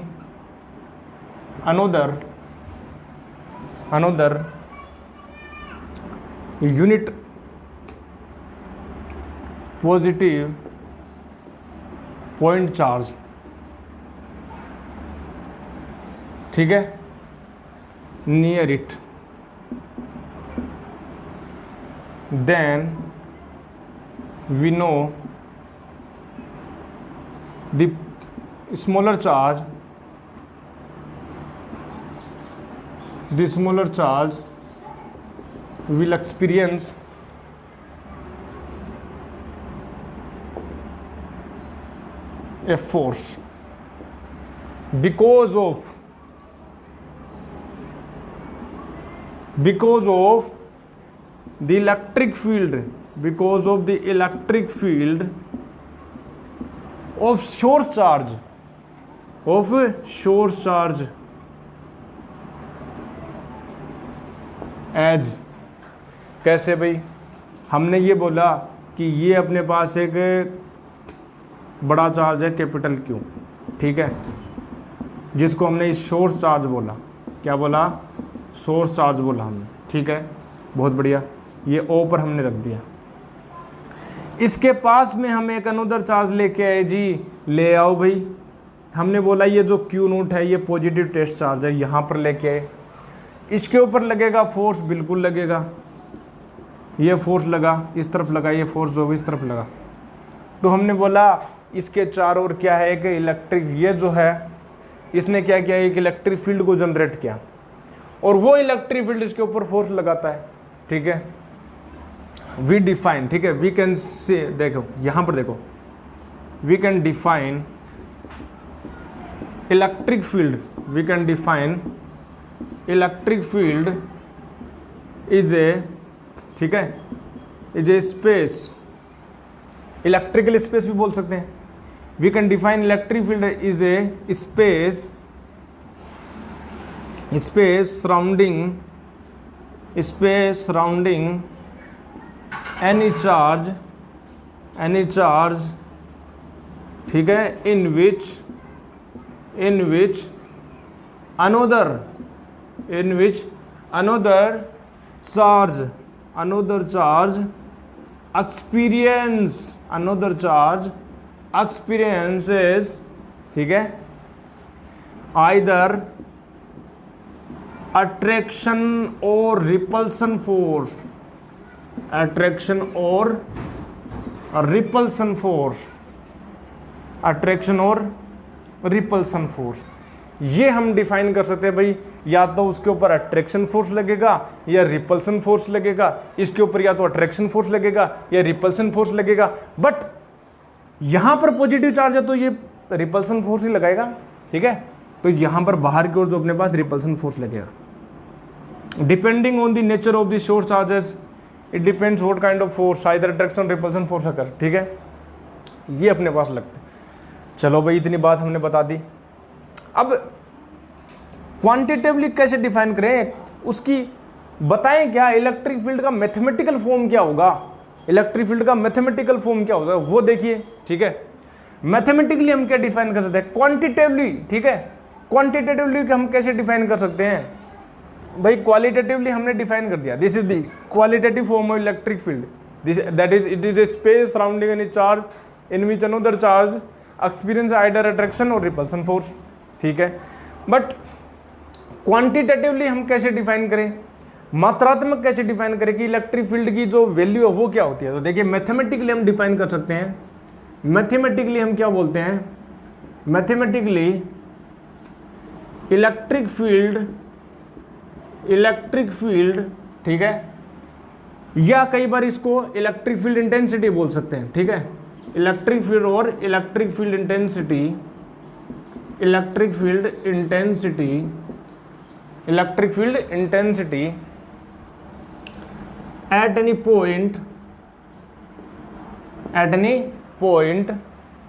another unit positive point charge, ठीक है, near it, then we know the smaller charge will experience a force because of the electric field, of source charge, एज। कैसे भाई? हमने ये बोला कि ये अपने पास एक बड़ा चार्ज है कैपिटल क्यू, ठीक है, जिसको हमने सोर्स चार्ज बोला। क्या बोला? सोर्स चार्ज बोला हमने, ठीक है, बहुत बढ़िया। ये ओ पर हमने रख दिया। इसके पास में हम एक अनदर चार्ज लेके आए जी, ले आओ भाई। हमने बोला ये जो क्यू नोट है ये पॉजिटिव टेस्ट चार्ज है, यहाँ पर लेके आए। इसके ऊपर लगेगा फोर्स, बिल्कुल लगेगा। ये फोर्स लगा, इस तरफ लगा, ये फोर्स जो इस तरफ लगा। तो हमने बोला इसके चारों ओर क्या है, कि इलेक्ट्रिक, ये जो है इसने क्या किया, एक इलेक्ट्रिक फील्ड को जनरेट किया। और वो इलेक्ट्रिक फील्ड इसके ऊपर फोर्स लगाता है, ठीक है। वी डिफाइन, ठीक है, वी कैन से, देखो यहां पर देखो, we can define electric field, we can define electric field is a, ठीक है, is a space, electrical space भी बोल सकते हैं। We can define electric field is a space, space surrounding any charge, ठीक है, in which another charge experiences, ठीक है, either attraction or repulsion force, attraction or repulsion force, ये हम डिफाइन कर सकते हैं भाई, या तो उसके ऊपर अट्रैक्शन फोर्स लगेगा या रिपल्सन फोर्स लगेगा, इसके ऊपर या तो अट्रैक्शन फोर्स लगेगा या रिपल्सन फोर्स लगेगा। बट यहां पर पॉजिटिव चार्ज है तो ये रिपल्सन फोर्स ही लगाएगा, ठीक है। तो यहां पर बाहर की ओर जो अपने पास रिपल्सन फोर्स लगेगा, depending on the nature of the source charges it depends what kind of force, either attraction repulsion force occur, ठीक है, ये अपने पास लगते हैं। चलो भाई इतनी बात हमने बता दी। अब क्वांटिटेटिवली कैसे डिफाइन करें, उसकी बताएं क्या, इलेक्ट्रिक फील्ड का मैथमेटिकल फॉर्म क्या होगा, इलेक्ट्रिक फील्ड का मैथमेटिकल फॉर्म क्या होगा वो देखिए, ठीक है। मैथमेटिकली हम क्या डिफाइन कर सकते हैं, क्वांटिटेटिवली, ठीक है, क्वांटिटेटिवली हम कैसे डिफाइन कर सकते हैं भाई, क्वालिटेटिवली हमने डिफाइन कर दिया, this is the qualitative form of electric field, this that is it is a space surrounding any charge in which another charge experience either attraction और रिपल्सन फोर्स, ठीक है। बट क्वांटिटेटिवली हम कैसे define करें, मात्रात्मक कैसे डिफाइन करें कि इलेक्ट्रिक फील्ड की जो वैल्यू है वो क्या होती है, तो देखिए मैथमेटिकली हम डिफाइन कर सकते हैं। मैथमेटिकली हम क्या बोलते हैं, मैथमेटिकली इलेक्ट्रिक फील्ड, ठीक है, या कई बार इसको इलेक्ट्रिक फील्ड इंटेंसिटी बोल सकते हैं, ठीक है, इलेक्ट्रिक फील्ड और electric field intensity at any point,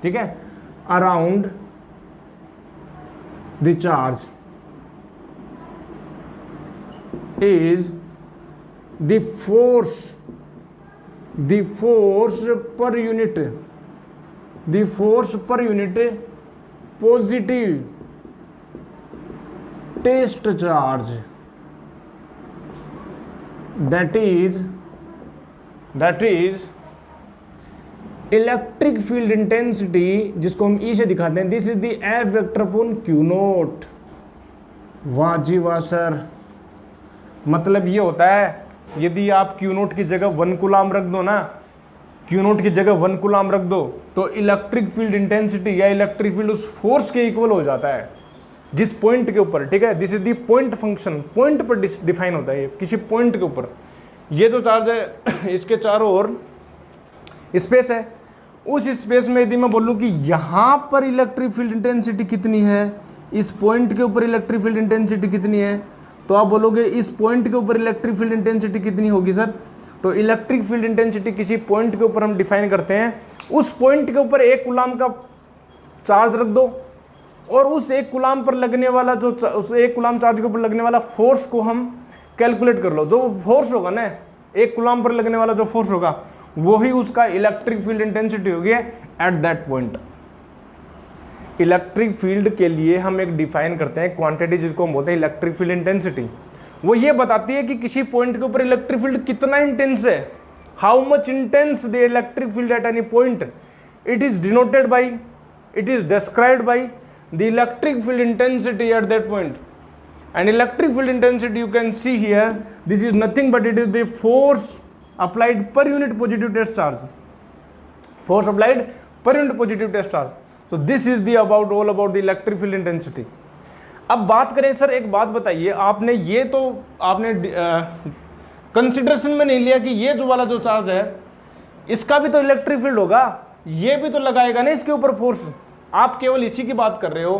ठीक है, around the charge is the force per unit positive test charge, that is electric field intensity, जिसको हम ई से दिखाते हैं, this is the F vector upon Q note. वाह जी वाह सर, मतलब ये होता है यदि आप क्यू नोट की जगह 1 कूलाम रख दो ना, क्यू नोट की जगह 1 कूलाम रख दो तो इलेक्ट्रिक फील्ड इंटेंसिटी या इलेक्ट्रिक फील्ड उस फोर्स के इक्वल हो जाता है जिस पॉइंट के ऊपर, ठीक है। This is the point function, point पर डिफाइन होता है किसी पॉइंट के ऊपर। ये जो चार्ज है इसके चारों ओर स्पेस है, उस स्पेस में यदि मैं बोलूं कि यहां पर इलेक्ट्रिक फील्ड इंटेंसिटी कितनी है, इस पॉइंट के ऊपर इलेक्ट्रिक फील्ड इंटेंसिटी कितनी है, तो आप बोलोगे इस पॉइंट के ऊपर इलेक्ट्रिक फील्ड इंटेंसिटी कितनी होगी सर, तो इलेक्ट्रिक फील्ड इंटेंसिटी किसी पॉइंट के ऊपर हम डिफाइन करते हैं, उस पॉइंट के ऊपर 1 कूलाम का चार्ज रख दो और उस 1 कूलाम पर लगने वाला जो उस 1 कूलाम चार्ज के ऊपर लगने वाला फोर्स को हम कैलकुलेट कर लो। जो फोर्स होगा ना 1 कूलाम पर लगने वाला जो फोर्स होगा वही उसका इलेक्ट्रिक फील्ड इंटेंसिटी होगी at that point. Electric field के लिए हम एक डिफाइन करते हैं क्वांटिटी जिसको हम बोलते हैं इलेक्ट्रिक फील्ड इंटेंसिटी। वो ये बताती है कि किसी पॉइंट के ऊपर इलेक्ट्रिक फील्ड कितना इंटेंस है, how much intense the electric field at any point. It is denoted by, it is described by the electric field intensity at that point. And electric field intensity you can see here, this is nothing but it is the force applied per unit positive test charge, force applied per unit positive test charge. So this is the all about the electric field intensity. अब बात करें sir, एक बात बताइए, आपने ये तो आपने कंसिडरेशन में नहीं लिया कि ये जो वाला जो चार्ज है इसका भी तो इलेक्ट्रिक फील्ड होगा, ये भी तो लगाएगा ना इसके ऊपर फोर्स। आप केवल इसी की बात कर रहे हो,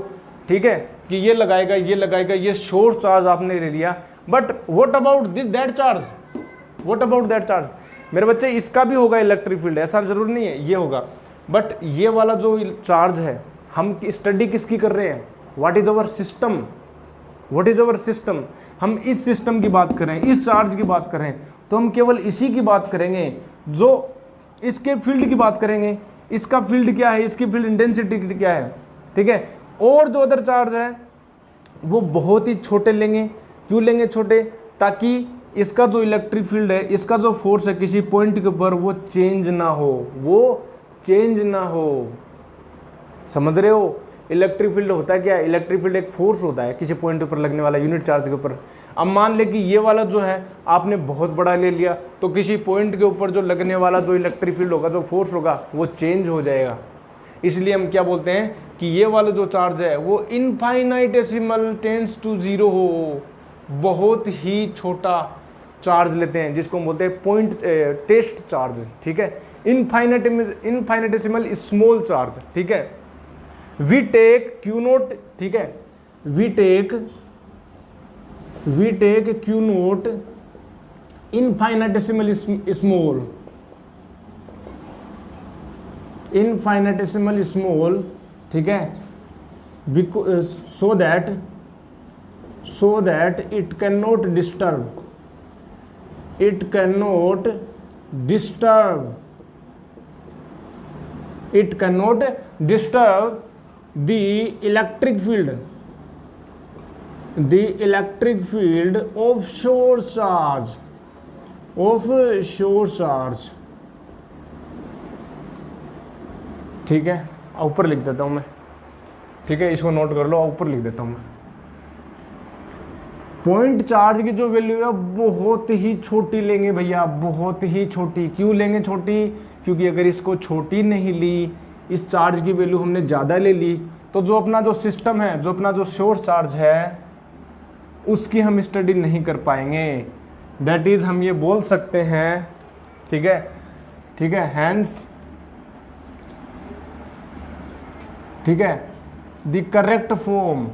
ठीक है, कि ये लगाएगा, ये लगाएगा, ये सोर्स चार्ज आपने ले लिया, but what about this that charge, what about that charge? मेरे बच्चे इसका भी होगा इलेक्ट्रिक फील्ड, ऐसा जरूर नहीं है ये होगा, बट ये वाला जो चार्ज है हम स्टडी किसकी कर रहे हैं? What is our system, what is our system? हम इस सिस्टम की बात करें, इस चार्ज की बात करें तो हम केवल इसी की बात करेंगे, जो इसके फील्ड की बात करेंगे, इसका फील्ड क्या है, इसकी फील्ड इंटेंसिटी क्या है, ठीक है। और जो अदर चार्ज है वो बहुत ही छोटे लेंगे। क्यों लेंगे छोटे? ताकि इसका जो इलेक्ट्रिक फील्ड है, इसका जो फोर्स है किसी पॉइंट के ऊपर वो चेंज ना हो, वो चेंज ना हो। समझ रहे हो? इलेक्ट्रिक फील्ड होता है क्या? इलेक्ट्रिक फील्ड एक फोर्स होता है किसी पॉइंट पर लगने वाला, यूनिट चार्ज के ऊपर। अब मान ले कि ये वाला जो है आपने बहुत बड़ा ले लिया, तो किसी पॉइंट के ऊपर जो लगने वाला जो इलेक्ट्रिक फील्ड होगा, जो फोर्स होगा, वो चेंज हो जाएगा। इसलिए हम क्या बोलते हैं कि ये वाला जो चार्ज है वो इनफाइनाइटेसिमल टेंड्स टू जीरो हो, बहुत ही छोटा चार्ज लेते हैं, जिसको हम बोलते हैं पॉइंट टेस्ट चार्ज, ठीक है। इनफाइनेटेसिमल स्मॉल चार्ज, ठीक है। वी टेक क्यू नोट, ठीक है, we take Q naught infinitesimal small, infinitesimal small, ठीक है, so that it cannot disturb, it cannot disturb the electric field of source charge, ठीक है। ऊपर लिख देता हूं मैं, ठीक है, इसको नोट कर लो, ऊपर लिख देता हूं मैं। पॉइंट चार्ज की जो वैल्यू है बहुत ही छोटी लेंगे भैया, बहुत ही छोटी। क्यों लेंगे छोटी? क्योंकि अगर इसको छोटी नहीं ली, इस चार्ज की वैल्यू हमने ज़्यादा ले ली, तो जो अपना जो सिस्टम है, जो अपना जो सोर्स चार्ज है, उसकी हम स्टडी नहीं कर पाएंगे। दैट इज हम ये बोल सकते हैं, ठीक है, ठीक है, हैंस, ठीक है, the correct form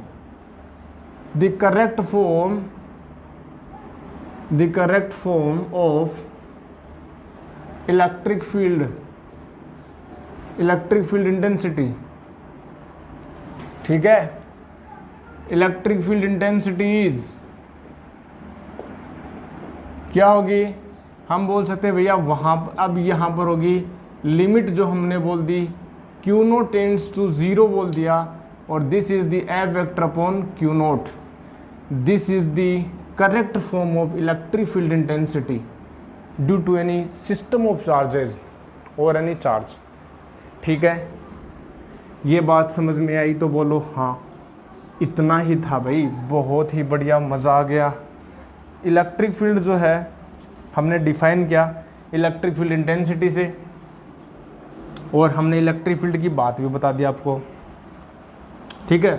of electric field intensity, ठीक है, इलेक्ट्रिक फील्ड इंटेंसिटीज क्या होगी? हम बोल सकते हैं भैया वहां, अब यहां पर होगी लिमिट जो हमने बोल दी, Q naught tends to zero बोल दिया, और this is the F vector upon Q naught. This is the correct form of electric field intensity due to any system of charges और एनी चार्ज, ठीक है। ये बात समझ में आई तो बोलो हाँ। इतना ही था भाई, बहुत ही बढ़िया, मज़ा आ गया। इलेक्ट्रिक फील्ड जो है हमने डिफाइन किया इलेक्ट्रिक फील्ड इंटेंसिटी से, और हमने इलेक्ट्रिक फील्ड की बात भी बता दी आपको, ठीक है।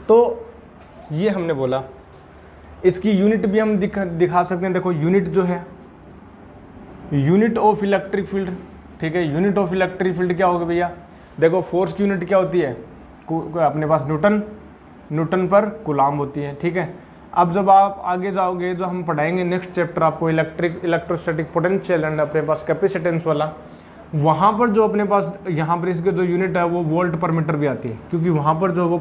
तो ये हमने बोला, इसकी यूनिट भी हम दिखा सकते हैं। देखो यूनिट जो है, यूनिट ऑफ इलेक्ट्रिक फील्ड, ठीक है, यूनिट ऑफ इलेक्ट्रिक फील्ड क्या होगा भैया? देखो फोर्स की यूनिट क्या होती है? अपने पास न्यूटन पर कूलाम होती है, ठीक है। अब जब आप आगे जाओगे, जो हम पढ़ाएंगे नेक्स्ट चैप्टर आपको इलेक्ट्रोस्टैटिक पोटेंशियल एंड अपने पास कैपेसिटेंस वाला, वहाँ पर जो अपने पास यहाँ पर इसके जो यूनिट है वो वोल्ट पर मीटर भी आती है, क्योंकि वहाँ पर जो वो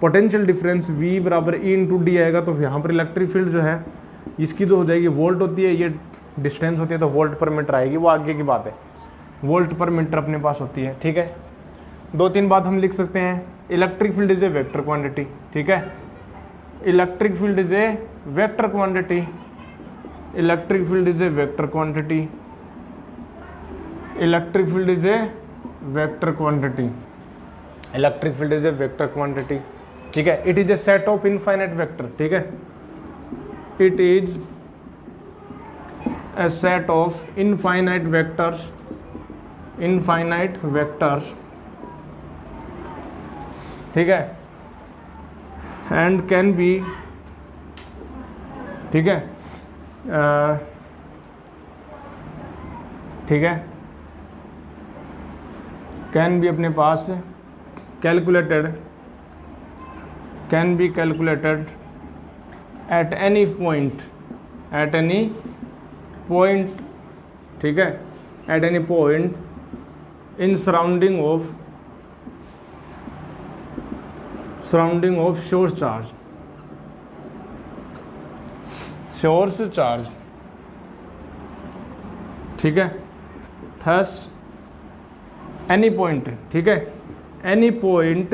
पोटेंशियल डिफरेंस V बराबर E इंटू डी आएगा, तो यहाँ पर इलेक्ट्रिक फील्ड जो है इसकी जो हो जाएगी वोल्ट होती है, ये डिस्टेंस होती है, तो वोल्ट पर मीटर आएगी, वो आगे की बात है। वोल्ट पर मीटर अपने पास होती है, ठीक है। 2-3 बात हम लिख सकते हैं। Electric field is A vector quantity, ठीक है, electric field is A vector quantity, electric field is A vector quantity, electric field is A vector quantity, electric field is A vector quantity, ठीक है। It is a set of infinite vector, ठीक है, it is a set of infinite vectors, infinite vectors, ठीक है, and can be, ठीक है, ठीक है, कैन बी अपने पास calculated, can be calculated at any point, at any point, ठीक है, at any point in surrounding of source charge, source charge, ठीक है, थस एनी पॉइंट, ठीक है, any point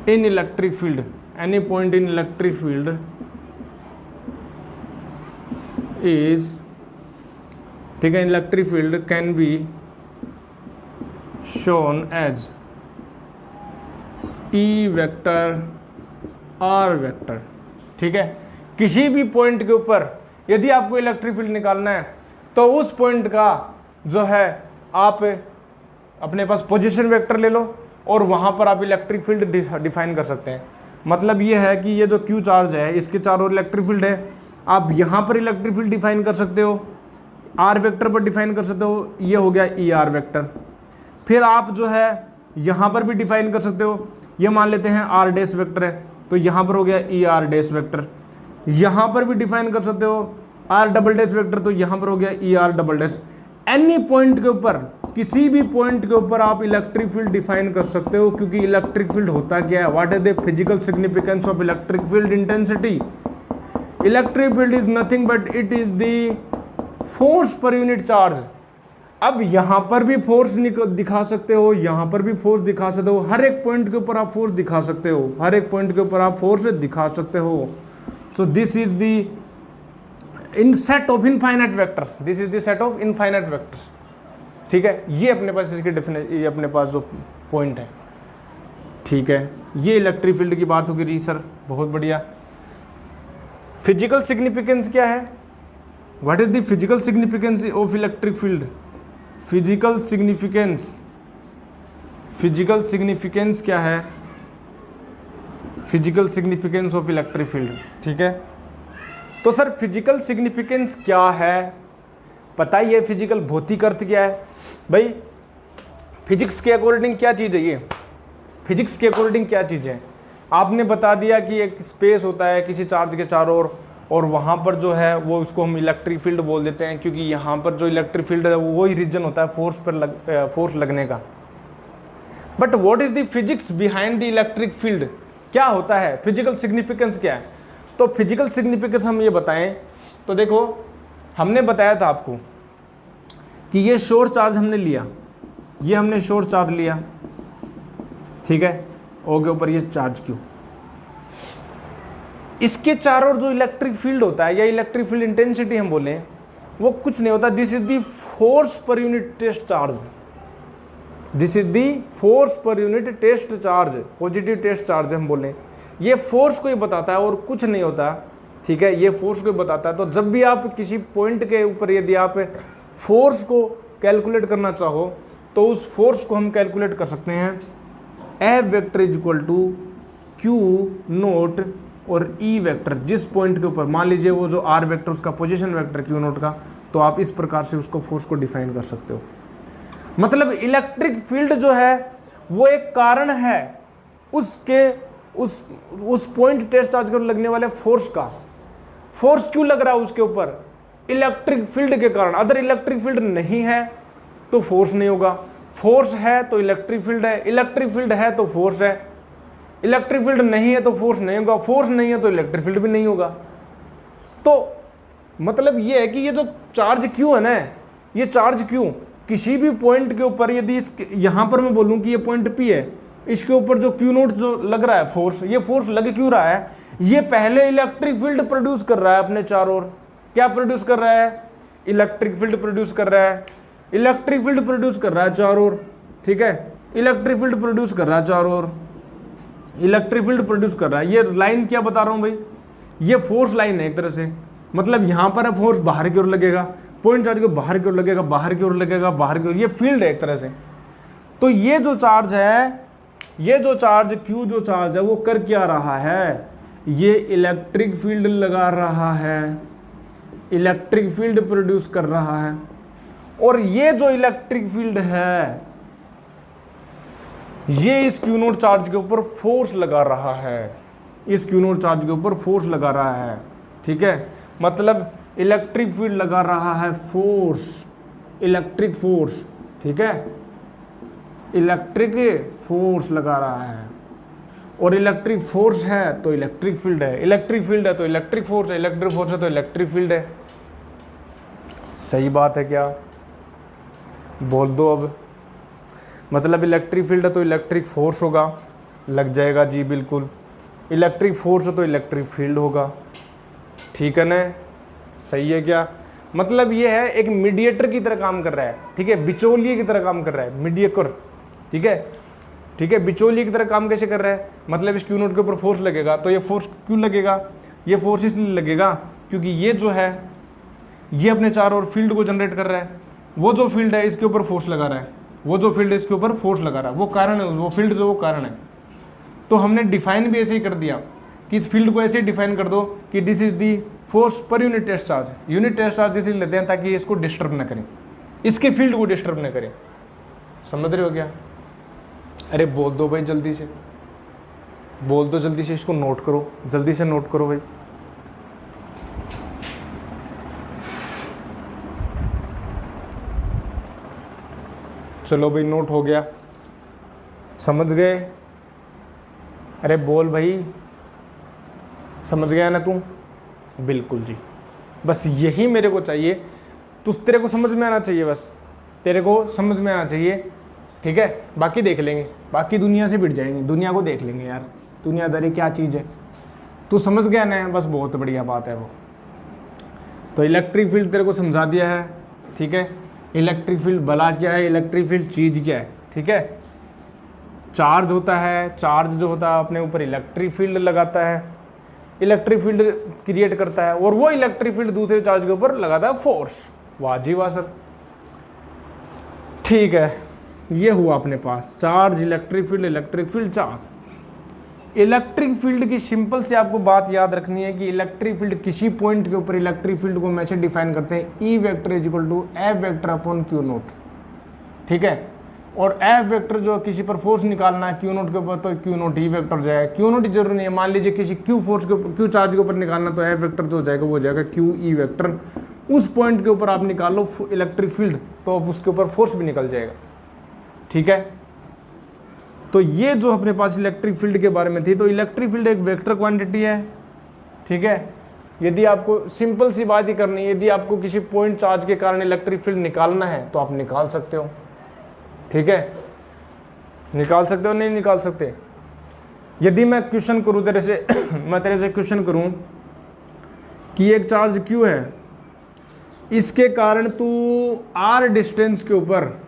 in electric field, any point in electric field is, ठीक है, electric field can be shown as E vector R vector, ठीक है। किसी भी पॉइंट के ऊपर यदि आपको इलेक्ट्रिक फील्ड निकालना है तो उस पॉइंट का जो है आप अपने पास पोजीशन वेक्टर ले लो और वहाँ पर आप इलेक्ट्रिक फील्ड डिफाइन कर सकते हैं। मतलब ये है कि ये जो क्यू चार्ज है इसके चारों ओर इलेक्ट्रिक फील्ड है, आप यहाँ पर इलेक्ट्रिक फील्ड डिफाइन कर सकते हो, आर वेक्टर पर डिफाइन कर सकते हो, ये हो गया ई आर वेक्टर। फिर आप जो है यहाँ पर भी डिफाइन कर सकते हो, ये मान लेते हैं आर डैश वेक्टर है तो यहाँ पर हो गया ई आर डैश वेक्टर। यहाँ पर भी डिफाइन कर सकते हो आर डबल डैश वेक्टर, तो यहाँ पर हो गया E R double dash. Any point के ऊपर, किसी भी पॉइंट के ऊपर आप इलेक्ट्रिक फील्ड डिफाइन कर सकते हो, क्योंकि इलेक्ट्रिक फील्ड होता क्या है, what is the physical significance of electric field intensity. Electric field is nothing but it is the force per unit charge. अब यहाँ पर भी फोर्स दिखा सकते हो, यहाँ पर भी फोर्स दिखा सकते हो, हर एक पॉइंट के ऊपर आप फोर्स दिखा सकते हो, हर एक पॉइंट के ऊपर आप फोर्स दिखा सकते हो। So this is the in set of infinite vectors, this is the set of infinite vectors, ठीक है। ये अपने पास इसकी डेफिनेशन, ये अपने पास जो पॉइंट है, ठीक है। ये इलेक्ट्रिक फील्ड की बात होगी सर, बहुत बढ़िया। फिजिकल सिग्निफिकेंस क्या है, what is the physical significance of electric field. Physical significance, physical significance क्या है, physical significance of electric field, ठीक है। तो सर फिजिकल सिग्निफिकेंस क्या है, बताइए। फिजिकल भौतिक अर्थ क्या है भाई, फिजिक्स के अकॉर्डिंग क्या चीज़ है, ये फिजिक्स के अकॉर्डिंग क्या चीज़ है। आपने बता दिया कि एक स्पेस होता है किसी चार्ज के चारों ओर, और वहाँ पर जो है वो उसको हम इलेक्ट्रिक फील्ड बोल देते हैं, क्योंकि यहाँ पर जो इलेक्ट्रिक फील्ड है वो ही रीजन होता है फोर्स लगने का। But what is the physics behind the electric field, क्या होता है, फिजिकल सिग्निफिकेंस क्या है। तो फिजिकल सिग्निफिकेंस हम ये बताएं तो देखो, हमने बताया था आपको कि ये शोर चार्ज हमने लिया, ये हमने शोर चार्ज लिया, ठीक है, ओ के ऊपर ये चार्ज क्यू, इसके चारों ओर जो इलेक्ट्रिक फील्ड होता है या इलेक्ट्रिक फील्ड इंटेंसिटी हम बोलें, वो कुछ नहीं होता, this is the force per unit test charge, this is the force per unit test charge, positive test charge हम बोलें, ये फोर्स को ही बताता है और कुछ नहीं होता, ठीक है, ये फोर्स को ही बताता है। तो जब भी आप किसी पॉइंट के ऊपर यदि आप फोर्स को कैलकुलेट करना चाहो तो उस फोर्स को हम कैलकुलेट कर सकते हैं, F vector is equal to Q naught और ई वेक्टर, जिस पॉइंट के ऊपर मान लीजिए वो जो आर वेक्टर उसका पोजीशन वेक्टर क्यू नोट का, तो आप इस प्रकार से उसको फोर्स को डिफाइन कर सकते हो। मतलब इलेक्ट्रिक फील्ड जो है वो एक कारण है उसके उस पॉइंट टेस्ट चार्ज पर लगने वाले फोर्स का। फोर्स क्यों लग रहा है उसके ऊपर, इलेक्ट्रिक फील्ड के कारण। अगर इलेक्ट्रिक फील्ड नहीं है तो फोर्स नहीं होगा, फोर्स है तो इलेक्ट्रिक फील्ड है, इलेक्ट्रिक फील्ड है तो फोर्स है, इलेक्ट्रिक फील्ड नहीं है तो फोर्स नहीं होगा, फोर्स नहीं है तो इलेक्ट्रिक फील्ड भी नहीं होगा। तो मतलब ये है कि ये जो चार्ज क्यू है ना, ये चार्ज क्यू किसी भी पॉइंट के ऊपर, यदि इस यहाँ पर मैं बोलूँ कि ये पॉइंट पी है, इसके ऊपर जो क्यू नोट जो लग रहा है फोर्स, ये फोर्स लग क्यों रहा है, ये पहले इलेक्ट्रिक फील्ड प्रोड्यूस कर रहा है अपने चारों ओर। क्या प्रोड्यूस कर रहा है, इलेक्ट्रिक फील्ड प्रोड्यूस कर रहा है, इलेक्ट्रिक फील्ड प्रोड्यूस कर रहा है चारों ओर, ठीक है, इलेक्ट्रिक फील्ड प्रोड्यूस कर रहा है चारों ओर, इलेक्ट्रिक फील्ड प्रोड्यूस कर रहा है। ये लाइन क्या बता रहा हूँ भाई, ये फोर्स लाइन है एक तरह से। मतलब यहाँ पर है फोर्स बाहर की ओर लगेगा, पॉइंट चार्ज को बाहर की ओर लगेगा, बाहर की ओर लगेगा, बाहर की ओर, ये फील्ड है एक तरह से। तो ये जो चार्ज है ये जो चार्ज Q जो चार्ज है वो कर क्या रहा है, ये इलेक्ट्रिक फील्ड लगा रहा है, इलेक्ट्रिक फील्ड प्रोड्यूस कर रहा है। और ये जो इलेक्ट्रिक फील्ड है ये इस Q नोट चार्ज के ऊपर फोर्स लगा रहा है, इस Q नोट चार्ज के ऊपर फोर्स लगा रहा है। ठीक है, मतलब इलेक्ट्रिक फील्ड लगा रहा है फोर्स, इलेक्ट्रिक फोर्स। ठीक है, इलेक्ट्रिक फोर्स लगा रहा है, और इलेक्ट्रिक फोर्स है तो इलेक्ट्रिक फील्ड है, इलेक्ट्रिक फील्ड है तो इलेक्ट्रिक फोर्स है, इलेक्ट्रिक फोर्स है तो इलेक्ट्रिक फील्ड है। सही बात है क्या? बोल दो अब। मतलब इलेक्ट्रिक फील्ड है तो इलेक्ट्रिक फोर्स होगा, लग जाएगा जी बिल्कुल। इलेक्ट्रिक फोर्स है तो इलेक्ट्रिक फील्ड होगा। ठीक है ना, सही है क्या? मतलब ये है एक मीडिएटर की तरह काम कर रहा है। ठीक है, बिचौलिए की तरह काम कर रहा है, मीडिएटर। ठीक है, ठीक है, बिचौलिए की तरह काम कैसे कर रहा है? मतलब इस Q नोट के ऊपर फोर्स लगेगा तो ये फोर्स क्यों लगेगा? ये फोर्स इसलिए लगेगा क्योंकि ये जो है ये अपने चारों ओर फील्ड को जनरेट कर रहा है। वो जो फील्ड है इसके ऊपर फोर्स लगा रहा है, वो जो फील्ड है इसके ऊपर फोर्स लगा रहा है, वो कारण है, वो फील्ड जो वो कारण है। तो हमने डिफाइन भी ऐसे ही कर दिया कि इस फील्ड को ऐसे डिफाइन कर दो कि this is the force per unit test charge. Unit test charge इसलिए लेते हैं ताकि इसको डिस्टर्ब न करें, इसके फील्ड को डिस्टर्ब न करें। समझ रहे हो क्या? अरे बोल दो भाई जल्दी से, बोल दो जल्दी से, इसको नोट करो, जल्दी से नोट करो भाई। चलो भाई, नोट हो गया, समझ गए? अरे बोल भाई, समझ गया ना तू? बिल्कुल जी, बस यही मेरे को चाहिए। तो तेरे को समझ में आना चाहिए, बस तेरे को समझ में आना चाहिए। ठीक है, बाकी देख लेंगे, बाकी दुनिया से भिड़ जाएंगे, दुनिया को देख लेंगे यार, दुनियादारी क्या चीज़ है। तू समझ गया ना? बस बहुत बढ़िया बात है वो। तो इलेक्ट्रिक फील्ड तेरे को समझा दिया है। ठीक है, इलेक्ट्रिक फील्ड भला क्या है, इलेक्ट्रिक फील्ड चीज़ क्या है। ठीक है, चार्ज होता है, चार्ज जो होता है अपने ऊपर इलेक्ट्रिक फील्ड लगाता है, इलेक्ट्रिक फील्ड क्रिएट करता है, और वो इलेक्ट्रिक फील्ड दूसरे चार्ज के ऊपर लगाता है फोर्स। वाह जी वाह सर। ठीक है, ये हुआ अपने पास charge, electric field, charge. Electric field की सिंपल से आपको बात याद रखनी है कि इलेक्ट्रिक फील्ड किसी पॉइंट के ऊपर इलेक्ट्रिक फील्ड को हम ऐसे डिफाइन करते हैं, E vector is equal to F vector upon Q naught. ठीक है, और एफ वेक्टर जो किसी पर फोर्स निकालना है क्यू नोट के ऊपर तो क्यू नोट ई वेक्टर हो जाएगा। क्यू नोट जरूरी नहीं है, मान लीजिए किसी क्यू फोर्स के ऊपर, क्यू चार्ज के ऊपर निकालना तो एफ वेक्टर जो हो जाएगा वो हो जाएगा क्यू ई वेक्टर। उस पॉइंट के ऊपर आप निकाल लो इलेक्ट्रिक फील्ड तो अब उसके ऊपर फोर्स भी निकल जाएगा। ठीक है, तो ये जो अपने पास इलेक्ट्रिक फील्ड के बारे में थी। तो इलेक्ट्रिक फील्ड एक वेक्टर क्वांटिटी है। ठीक है, यदि आपको सिंपल सी बात ही करनी है, यदि आपको किसी पॉइंट चार्ज के कारण इलेक्ट्रिक फील्ड निकालना है तो आप निकाल सकते हो। ठीक है, निकाल सकते हो, नहीं निकाल सकते। यदि मैं क्वेश्चन करूं तेरे से मैं तेरे से क्वेश्चन करूं कि एक चार्ज क्यू है, इसके कारण तू आर डिस्टेंस के ऊपर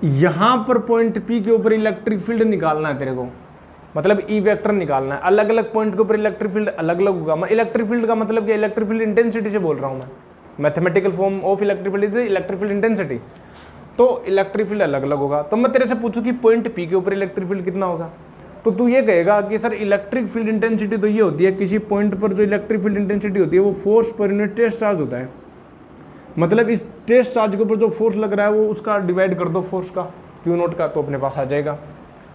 यहां पर पॉइंट पी के ऊपर इलेक्ट्रिक फील्ड निकालना है तेरे को, मतलब ई वेक्टर निकालना है। अलग अलग पॉइंट के ऊपर इलेक्ट्रिक फील्ड अलग अलग होगा। मैं इलेक्ट्रिक फील्ड का मतलब क्या, इलेक्ट्रिक फील्ड इंटेंसिटी से बोल रहा हूं मैं। Mathematical form of electric field is electric field intensity. तो इलेक्ट्रिक फील्ड अलग अलग होगा। तो मैं तेरे से पूछूं कि पॉइंट पी के ऊपर इलेक्ट्रिक फील्ड कितना होगा, तो तू ये कहेगा कि सर इलेक्ट्रिक फील्ड इंटेंसिटी तो ये होती है, किसी पॉइंट पर जो इलेक्ट्रिक फील्ड इंटेंसिटी होती है वो force per unit test charge होता है। मतलब इस टेस्ट चार्ज के ऊपर जो फोर्स लग रहा है वो उसका डिवाइड कर दो फोर्स का, क्यू नोट का, तो अपने पास आ जाएगा।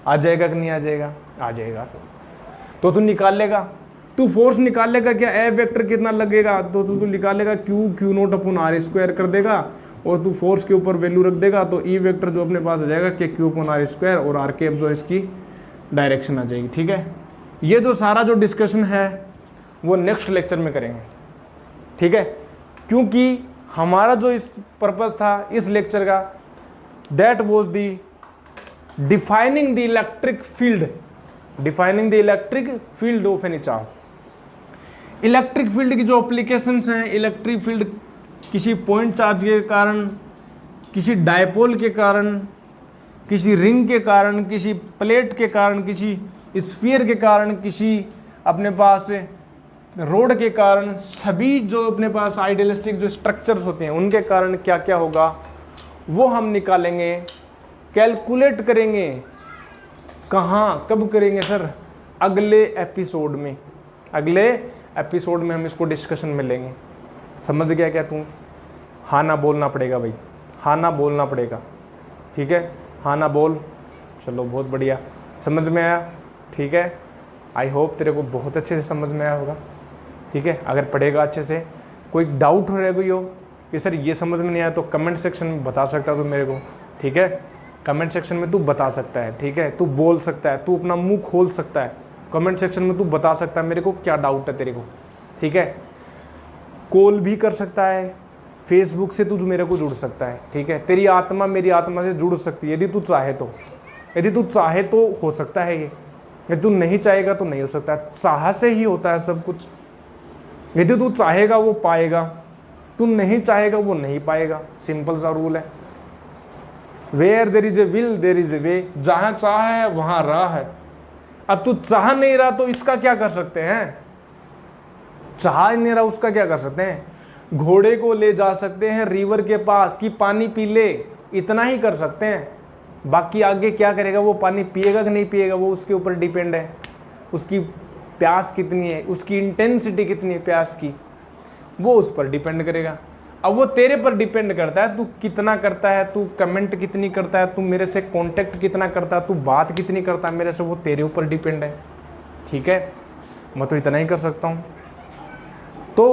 आ जाएगा कि नहीं आ जाएगा? आ जाएगा सर। तो तू निकाल लेगा, तू फोर्स निकाल लेगा क्या, एफ वेक्टर कितना लगेगा, तो तू निकालेगा Q naught upon R square कर देगा, और तू फोर्स के ऊपर वैल्यू रख देगा, तो ई वेक्टर जो अपने पास आ जाएगा कि क्यू अपॉन आर स्क्वायर, और आर के अब जो इसकी डायरेक्शन आ जाएगी। ठीक है, ये जो सारा जो डिस्कशन है वो नेक्स्ट लेक्चर में करेंगे। ठीक है, क्योंकि हमारा जो इस पर्पस था इस लेक्चर का, that was the defining the electric field, defining the electric field of any charge. Electric field की जो एप्लीकेशंस हैं, इलेक्ट्रिक फील्ड किसी पॉइंट चार्ज के कारण, किसी डायपोल के कारण, किसी रिंग के कारण, किसी प्लेट के कारण, किसी स्फीयर के कारण, किसी अपने पास रोड के कारण, सभी जो अपने पास आइडियलिस्टिक जो स्ट्रक्चर्स होते हैं उनके कारण क्या क्या होगा वो हम निकालेंगे, कैलकुलेट करेंगे। कहाँ कब करेंगे सर? अगले एपिसोड में, अगले एपिसोड में हम इसको डिस्कशन में लेंगे। समझ गया क्या तू? हाँ ना बोलना पड़ेगा भाई, हाँ ना बोलना पड़ेगा, ठीक है? हाँ ना बोल। चलो बहुत बढ़िया, समझ में आया, ठीक है? आई होप तेरे को बहुत अच्छे से समझ में आया होगा, ठीक है? अगर पढ़ेगा अच्छे से, कोई डाउट हो रह गई हो कि सर ये समझ में नहीं आया, तो कमेंट सेक्शन में बता सकता है तू मेरे को, ठीक है? कमेंट सेक्शन में तू बता सकता है, ठीक है? तू बोल सकता है, तू अपना मुंह खोल सकता है, कमेंट सेक्शन में तू बता सकता है मेरे को क्या डाउट है तेरे को, ठीक है? कॉल भी कर सकता है, फेसबुक से तू मेरे को जुड़ सकता है, ठीक है? तेरी आत्मा मेरी आत्मा से जुड़ सकती है यदि तू चाहे तो, यदि तू चाहे तो हो सकता है ये, यदि तू नहीं चाहेगा तो नहीं हो सकता। चाह से ही होता है सब कुछ। यदि तू चाहेगा वो पाएगा, तू नहीं चाहेगा वो नहीं पाएगा, सिंपल सा रूल है। Where there is a will there is a way, जहां चाह है वहां राह है। अब तू चाह नहीं रहा तो इसका क्या कर सकते हैं? चाह नहीं रहा उसका क्या कर सकते हैं? घोड़े को ले जा सकते हैं रिवर के पास कि पानी पी ले, इतना ही कर सकते हैं। बाकी आगे क्या करेगा, वो पानी पिएगा कि नहीं पिएगा वो उसके ऊपर डिपेंड है। उसकी प्यास कितनी है, उसकी इंटेंसिटी कितनी है प्यास की, वो उस पर डिपेंड करेगा। अब वो तेरे पर डिपेंड करता है, तू कितना करता है, तू कमेंट कितनी करता है, तू मेरे से कांटेक्ट कितना करता है, तू बात कितनी करता है मेरे से, वो तेरे ऊपर डिपेंड है, ठीक है? मैं तो इतना ही कर सकता हूँ। तो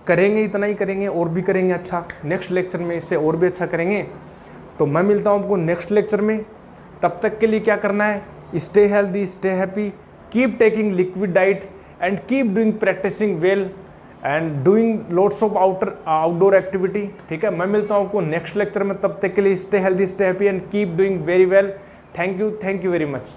करेंगे, इतना ही करेंगे, और भी करेंगे अच्छा। नेक्स्ट लेक्चर में इससे और भी अच्छा करेंगे। तो मैं मिलता हूँ आपको नेक्स्ट लेक्चर में। तब तक के लिए क्या करना है? Stay healthy, stay happy, keep taking liquid diet and keep doing practising well and doing lots of outdoor activity, ठीक है? मैं मिलता हूँ आपको नेक्स्ट लेक्चर में। तब तक के लिए stay healthy, stay happy and keep doing very well. Thank you very much.